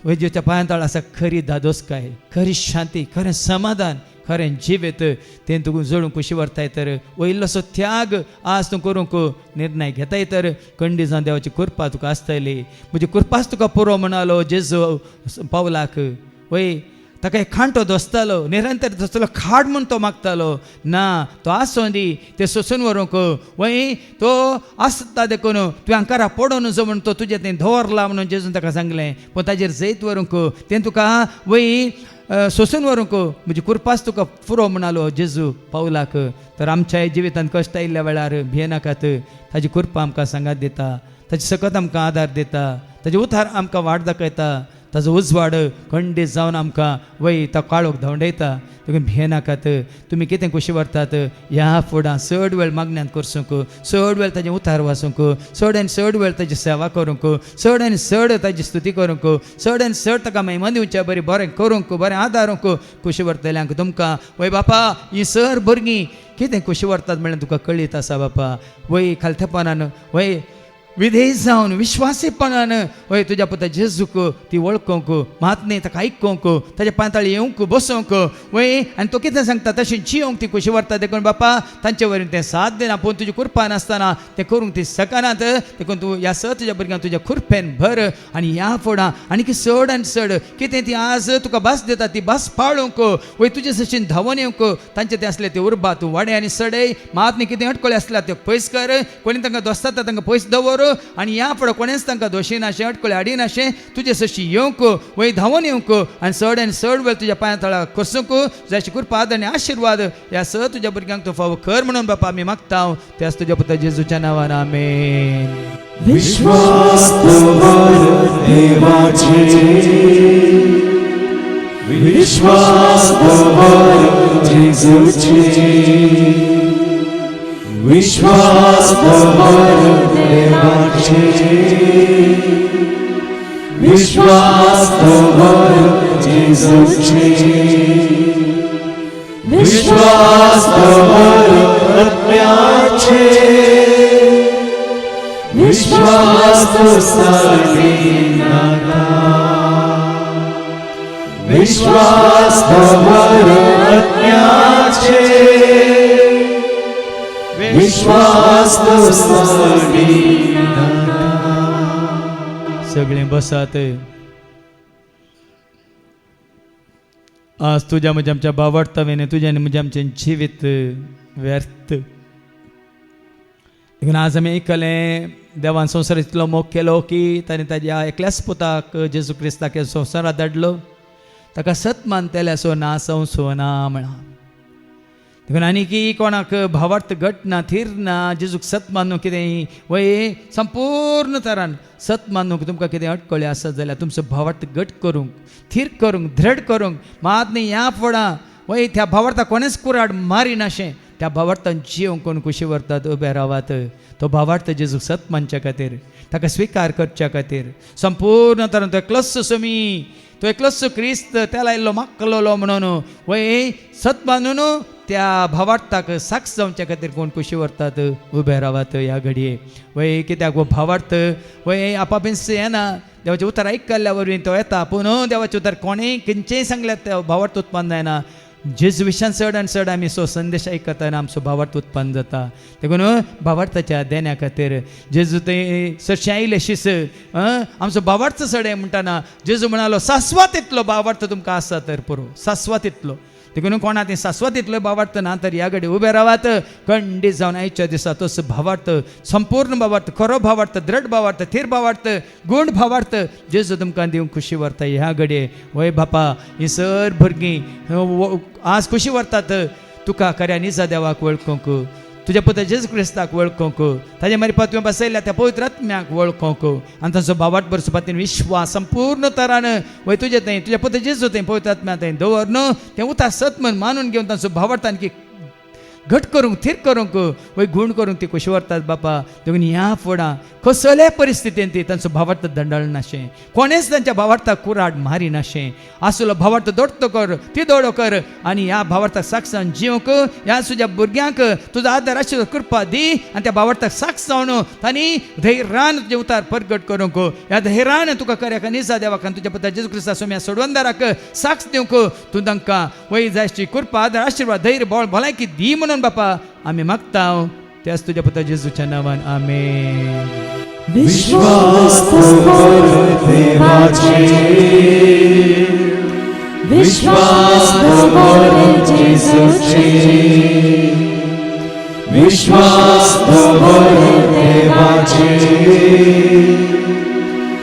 वय जिवच्या पांयांतळ आसा खरी दादोसकाय खरी शांती खरें समाधान खरें जिवीत तें तुका जोडूंक कशी व्हरताय तर वयल्लोसो त्याग आज तूं करूंक निर्णय घेताय तर खंडी जावन देवाची कृपा तुका आसतली म्हजी कृपाच तुका पुरो म्हणलो जेजू पावलाक वय ताका एक खांटो दोसतालो निरंतर दोसतालो खाड म्हूण तो मागतालो ना तो आसोंदी ते सोसून व्हरूंक वय तो आसता देखून तुवें आंकारा पडोवन जो म्हूण तो तुजें तें दवरला म्हणून जेजून ताका सांगलें पूण ताजेर जैत व्हरूंक तें तुका वय सोसून व्हरूंक म्हजी कृपाच तुका पुरो म्हणलो जेजू पावलाक तर आमच्या जिवितांत कश्ट आयिल्ल्या वेळार भियेनाकात ताजी कृपा आमकां सांगात दिता ताची सकत आमकां आदार दिता ताजे उतार आमकां वाट दाखयता ताजो उजवाड खंडीत जावन आमकां वय तो काळोख धांवडयता तुमी भियेनाकात तुमी कितें कशी व्हरतात ह्या फुडां चड वेळ मागण्यांत करसूंक चड वेळ ताजें उतार वाचूंक चड आनी चड वेळ ताजी सेवा करूंक चड आनी चड ताजी स्तुती करूंक चड आनी चड ताका महिमा दिवचें बरें करूंक बरें आदारूंक कशी व्हरतल्यांक तुमकां वय बापा ही सर भुरगीं कितें कशी व्हरतात म्हणल्यार तुका कळीत आसा बापा वय खालतेपणान वय विधेय जावन विश्वासीपणान वय तुज्या पुता जेजूक ती वळखूंक महात्मे ताका आयकूंक ताच्या पांताळी येवंक बसोवंक वय आनी तो कितें सांगता तशें जियोंक ती कशी व्हरता देखून बापा तांचे वरवीं तें साथ दिना पूण तुजी कृपा नासतना तें करूंक ती सकनात देखून तूं ह्या तुज्या भुरग्यांक तुज्या कृपेन भर आनी ह्या फुडां आनी चड आनी चड कितें ती आज तुका भास दिता ती भास पाळूंक वय तुजे सशीन धांवन येवंक तांचे तें आसलें तें उर्बा तूं वाडय आनी सडय महात्मे कितें अडकळे आसल्या त्यो पयस कर कोणी तांकां दोस्ताता तांकां पयस दवर आनी ह्या फुडें कोणेच तांकां दोशी नाशें अडकळे हाडिनाशें तुजे सशी येवंक वय धांवन येवंक आनी चड वेळ तुज्या पांया तळा करसूंक जायची कृपा आनी आशिर्वाद ह्या तुज्या भुरग्यांक तूं फावो कर म्हणून बापा आमी मागता त्याच तुज्या पुता जेजूच्या नांवान आमेन. विश्वास दवर देवाचे विश्वास दवर जेजूचे विश्वास दवर देवाचे विश्वास दवर जेजूचे विश्वास दवर आत्म्याचे विश्वास तो नाता विश्वास दवर आत्म्याचे विश्वास तो सगळे बसात आज तुझ्या म्हणजे आमच्या बावडतवेने तुझ्या म्हणजे आमचें जिवीत व्यर्थ देखून आज आमी आयकलें देवान संवसार इतलो मोग केलो की ताणें ताज्या एकल्याच पुताक जेजू क्रिस्ताक संवसारांत धाडलो ताका सत मानतेल्या सो ना संवसो ना म्हणा देखून आनी की कोणाक भावार्थ घट ना थीर ना जेजूक सत मानूंक कितें वय संपूर्ण तरान सत मानूंक तुमकां कितें अडकळ्यो आसत जाल्यार तुमचो भावार्थ घट करूंक थीर करूंक दृढ करूंक मात न्ही ह्या फुडां वय त्या भावार्थाक कोणेच कुराड मारिनाशें त्या भावार्थान जियोंक कोण कुशी व्हरतात उबे रावात तो भावार्थ जेजूक सत मानच्या खातीर ताका स्विकार करच्या खातीर संपूर्ण तरान तो एकलोच समी तो एकलोच क्रिस्त त्याला इल्लो मागलोलो म्हणून वय सत मानून त्या भावार्थाक साक्ष जावच्या खातीर कोण कुशी व्हरतात उबे रावात ह्या घडये वय कित्याक वो भावार्थ वय आपापीस येना देवाचें उतर आयकल्ल्या वरवीं तो येता पूण देवाचें उतर कोणेंय खंयचेय सांगल्यार त्या भावार्थ उत्पन्न जायना जेजू विशयान चड आनी चड आमी सो संदेश आयकता आनी आमचो भावार्थ उत्पन्न जाता देखून भावार्थाच्या देण्या खातीर जेजू थंय चडशें आयले शिस आमचो भावार्थ चड म्हणटाना जेजू म्हणालो शाश्वत इतलो भावार्थ तुमकां आसा तर पुरो शाश्वत इतलो देखून कोणा ती शाश्वत इतलो भावार्थ ना तर ह्या घडी उबे रावात खंडीत जावन आयच्या दिसा तोच भावार्थ संपूर्ण भावार्थ खरो भावार्थ दृढ भावार्थ थीर भावार्थ गूण भावार्थ जेजू तुमकां दिवंक खुशी व्हरता ह्या घडये वय बापा ही सर भुरगीं आज खुशी व्हरतात तुका खऱ्या निजा देवाक वळखूंक तुज्या पुता जेजू क्रिस्ताक वळखूंक ताजे मार्फत तुवें बसयल्या त्या पवित्र आत्म्याक वळखूंक आनी ताचो भावार्थ भर सुपातीन विश्वास संपूर्ण तरान वय तुजे थंय तुज्या पुता जेजू थंय पवित्र आत्म्या थंय दवर न्हू तें उतार सत म्हण मानून घेवन ताचो भावार्थ आनी घट करूंक थीर करूंक वय गुण करूंक ती कशी व्हरतात बापा देखून ह्या फुडां कसले परिस्थितीन ती तांचो भावार्थ दंडाळ नाशें कोणेच तांच्या भावार्थाक कुराड मारी नाशें आसलो भावार्थ दोडतो कर ती दोडो कर आनी ह्या भावार्थाक साक्षान जिवंक ह्या तुज्या भुरग्यांक तुजो आदार आशिल्लो कृपा दी आनी त्या भावार्थाक साक्ष जावन तांणी धैर्यान तुजे उतार परगट करूंक ह्या धैर्यान तुका कर्याक निजा देवाक आनी तुज्या पुता जेजू क्रिस्ता सोम्या सोडवंदाराक साक्ष दिवंक तूं तांकां वय जायची कृपा आदार आशिर्वाद धैर्य बळ भलायकी दी म्हणून बापा आमी मागता त्याच तुज्या पुता जेजूच्या नांवान आमेन. विश्वास दवर देवाचे विश्वास दवर जेजूचे विश्वास दवर देवाचे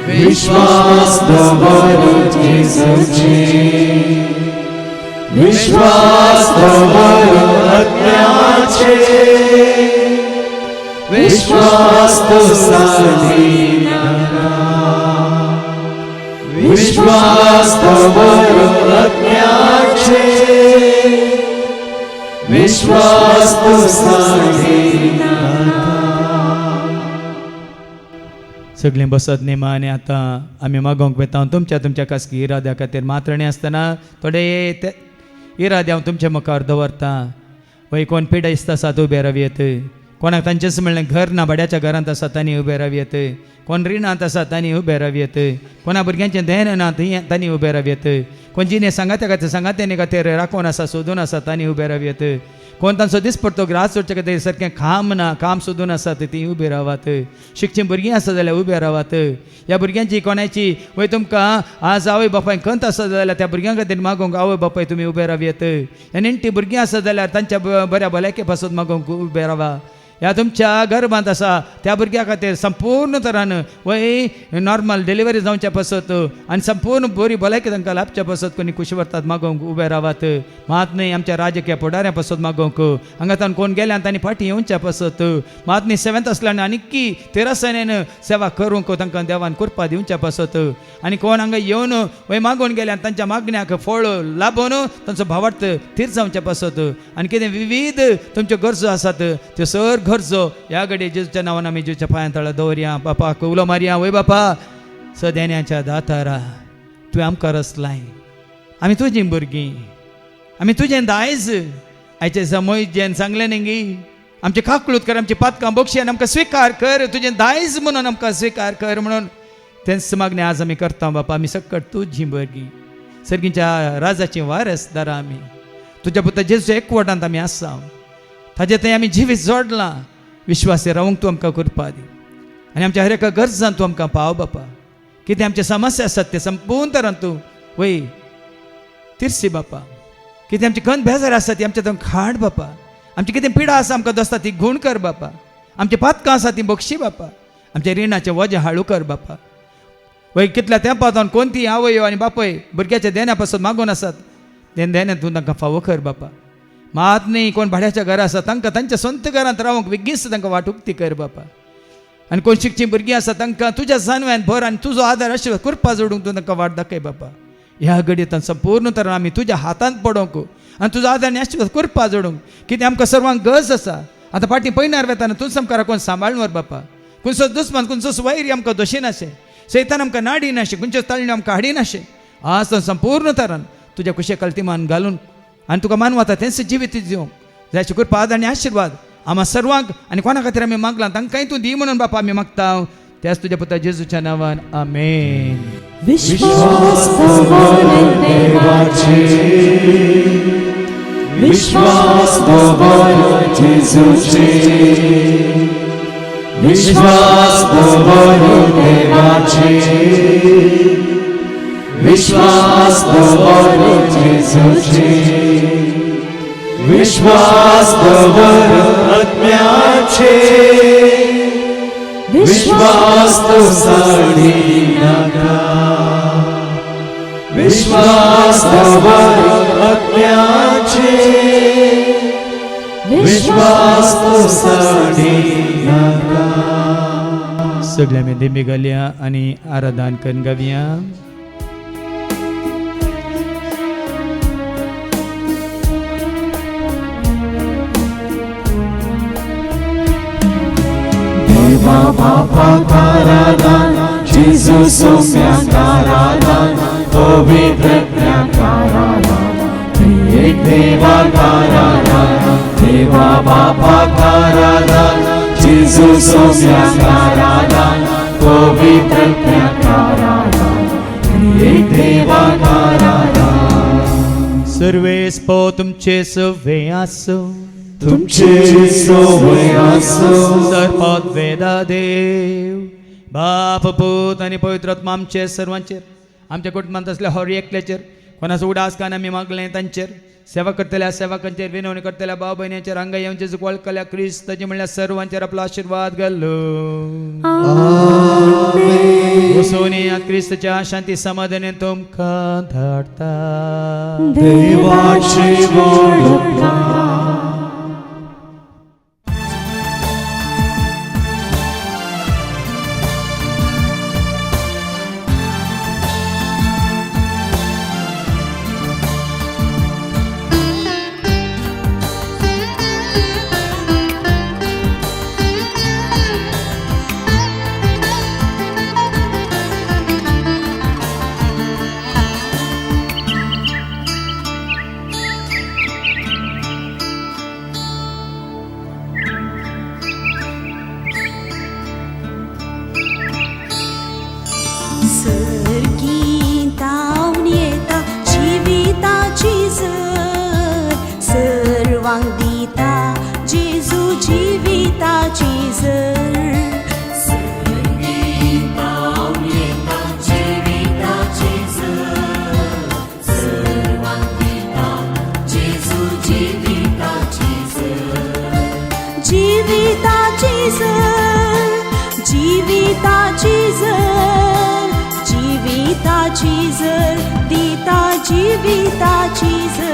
विश्वास दवर जेजूचे विश्वास दवर आत्म्याचे विश्वास तो साधी विश्वास दवर आत्म्याचे विश्वास तो साधी सगळीं बसत नेमा आनी आतां आमी मागोवंक वेता तुमच्या खासगी इराद्या खातीर मात्रणी आसतना थोडे इरादे हांव तुमच्या मुखार दवरता. वय कोण पिडायस्त आसात उबे रावयेत कोणाक तांचेच म्हणलें घर ना भाड्याच्या घरांत आसा तांणी उबे रावयेत कोण रिणांत आसा तांणी उबे रावयेत कोणा भुरग्यांचें धेन ना तांणी उबे रावयेत कोण जिने सांगात्या खातीर सांगात्यानी खातीर राखून आसा सोदून आसा तांणी उबे रावयेत कोण तांचो दिसपडतो ग्रास सोडचे खातीर सारकें काम ना काम सोदून आसात ती उबे रावात शिकचीं भुरगीं आसा जाल्यार उबे रावात ह्या भुरग्यांची कोणाची वय तुमकां आज आवय बापाय खंत आसा जाल्यार त्या भुरग्यां खातीर मागोवंक आवय बापाय तुमी उबे रावयेत ह्या नेणटी भुरगीं आसा जाल्यार तांच्या बऱ्या भलायके पासून मागोवंक उबे रावा. ह्या तुमच्या गर्भांत आसा त्या भुरग्या खातीर संपूर्ण तरान वय नॉर्मल डिलिव्हरी जावच्या पासत आनी संपूर्ण बरी भलायकी तांकां लाभच्या पासत कोणी कुशी व्हरतात मागोवंक उबे रावात. मात न्ही आमच्या राजकीय फुडाऱ्या पासत मागोवंक हांगातान कोण गेल्या तांणी फाटीं येवच्या पासत मात न्ही सेवेंत असल्यान आनीक तेरासायन सेवा करूंक तांकां देवान कृपा दिवच्या पासत आनी कोण हांगा येवन वय मागोवन गेल्या तांच्या मागण्याक फळ लाभून तांचो भावार्थ थीर जावच्या पासत आनी कितें विविध तुमच्यो गरजो आसात त्यो सर गरजो ह्या घडये जेजूच्या नांवान आमी जेजूच्या पांयां तळा दवरया. बापाक उलो मारया. वय बापा सद्यान्याच्या दातारा तुवें आमकां रचलाय आमी तुजीं भुरगीं आमी तुजें दायज आयचे समोयजेन सांगलें न्ही गी आमची काकळूत कर आमची पातकां बक्षी आनी आमकां स्विकार कर तुजें दायज म्हणून आमकां स्विकार कर म्हणून तेंच मागणें आज आमी करता बापा. आमी सकट तुजीं भुरगीं सर्गीच्या राजाची वारसदारां आमी तुज्या पुता जेजूच्या एकवटांत आमी आसा ताजे थंय आमी जिवीत जोडलां विश्वासी रावंक तूं आमकां कृपा दी आनी आमच्या हर एका गरजान तूं आमकां पाव बापा. कितें आमचे समस्या आसात ते संपूर्ण तरान तूं वय तिरसी बापा. कितें आमची खंत बेजार आसा ती आमच्या थंय खाड बापा. आमची कितें पिडा आसा आमकां दोस्ता ती गूण कर बापा. आमची पातकां आसा ती बक्षी बापा. आमच्या रिणाचें वजें हाळू कर बापा. वय कितल्या तेंपान कोण ती आवयो आनी बापय भुरग्याच्या देण्या पासून मागून आसात तें देण्या तूं तांकां फावो कर बापा. मात न्ही कोण भाड्याच्या घरा आसा तांकां तांच्या संत घरांत रावंक विगीस तांकां वाटुक्ती कर बापा. आनी कोण शिकचीं भुरगीं आसा तांकां तुज्या जानव्यान भर आनी तुजो आदार आशिल्लो कृपा जोडूंक तूं तांकां वाट दाखय बापा. ह्या घडयेंत संपूर्ण तरान आमी तुज्या हातांत पडोवंक आनी तुजो आदार आशिल्लो कृपा जोडूंक कितें आमकां सर्वांक गरज आसा आतां फाटीं पयनार वेताना तूं आमकां कोण सांबाळून व्हर बापा. खंयचो दुस्मान खंयचो वैरी आमकां दोशी नाशे सैतान आमकां नाडी नाशे खंयच्यो ताळण्यो आमकां हाडी नाशे आज संपूर्ण तरान तुज्या कुशे कल्तिमान घालून आनी तुका मान वता तेंच जिवीत दिवंक जाय कृपा आनी आशिर्वाद आम्हा सर्वांक आनी कोणा खातीर आमी मागलां तांकांय तूं दी म्हणून बापा आमी मागता त्याच तुज्या पुता जेजूच्या नांवान आमेन. विश्वास देवाचे विश्वास दवर जेजूचे विश्वास दवर देवाचे विश्वास दवर जेजूचे विश्वास दवर आत्म्याचे विश्वास तो साडी नाका विश्वास दवर आत्म्याचे विश्वास तो साडी नाका. सगळ्या आमी देंबी घालया आनी आराधन करून गावया. बापाक आराधना, जेजू सौम्याक आराधना, पवित्रत्याक आराधना, त्रिएक देवाक आराधना, देवा बापाक आराधना, जेजू सौम्याक आराधना, पवित्रत्याक आराधना, त्रिएक देवाक आराधना. सर्वेस पो तुमचे सवे आसो, तुमचे सवय आसो, सर्पात वेदा देव बाप पूत आणि पवित्र आत्मा आमचे सर्वांचेर, आमच्या कुटुंबात असल्या हर एकल्याचेर, कोणाचो उडास कान आमी मागलें तांचेर, सेवा करतल्या सेवकांचेर, विनवणी करतल्या भाव भयणींचेर, हांगा येवन जेजूक वळखल्या क्रिस्ताचे म्हणल्यार सर्वांचेर आपलो आशीर्वाद घालो. वचून येयात क्रिस्ताच्या शांती समाधानान तुमकां धाडटा. देवाची वळख. सर्गीतावन येता जिविताची झर, सर्वांक दिता जेजू जिविताची झर. सर्गीतावन येता जिविताची झर, सर्वांक दिता जेजू जिविताची झर. जिविताची झर, जिविताची झर, जिविताची झर दिता जिविताची झर.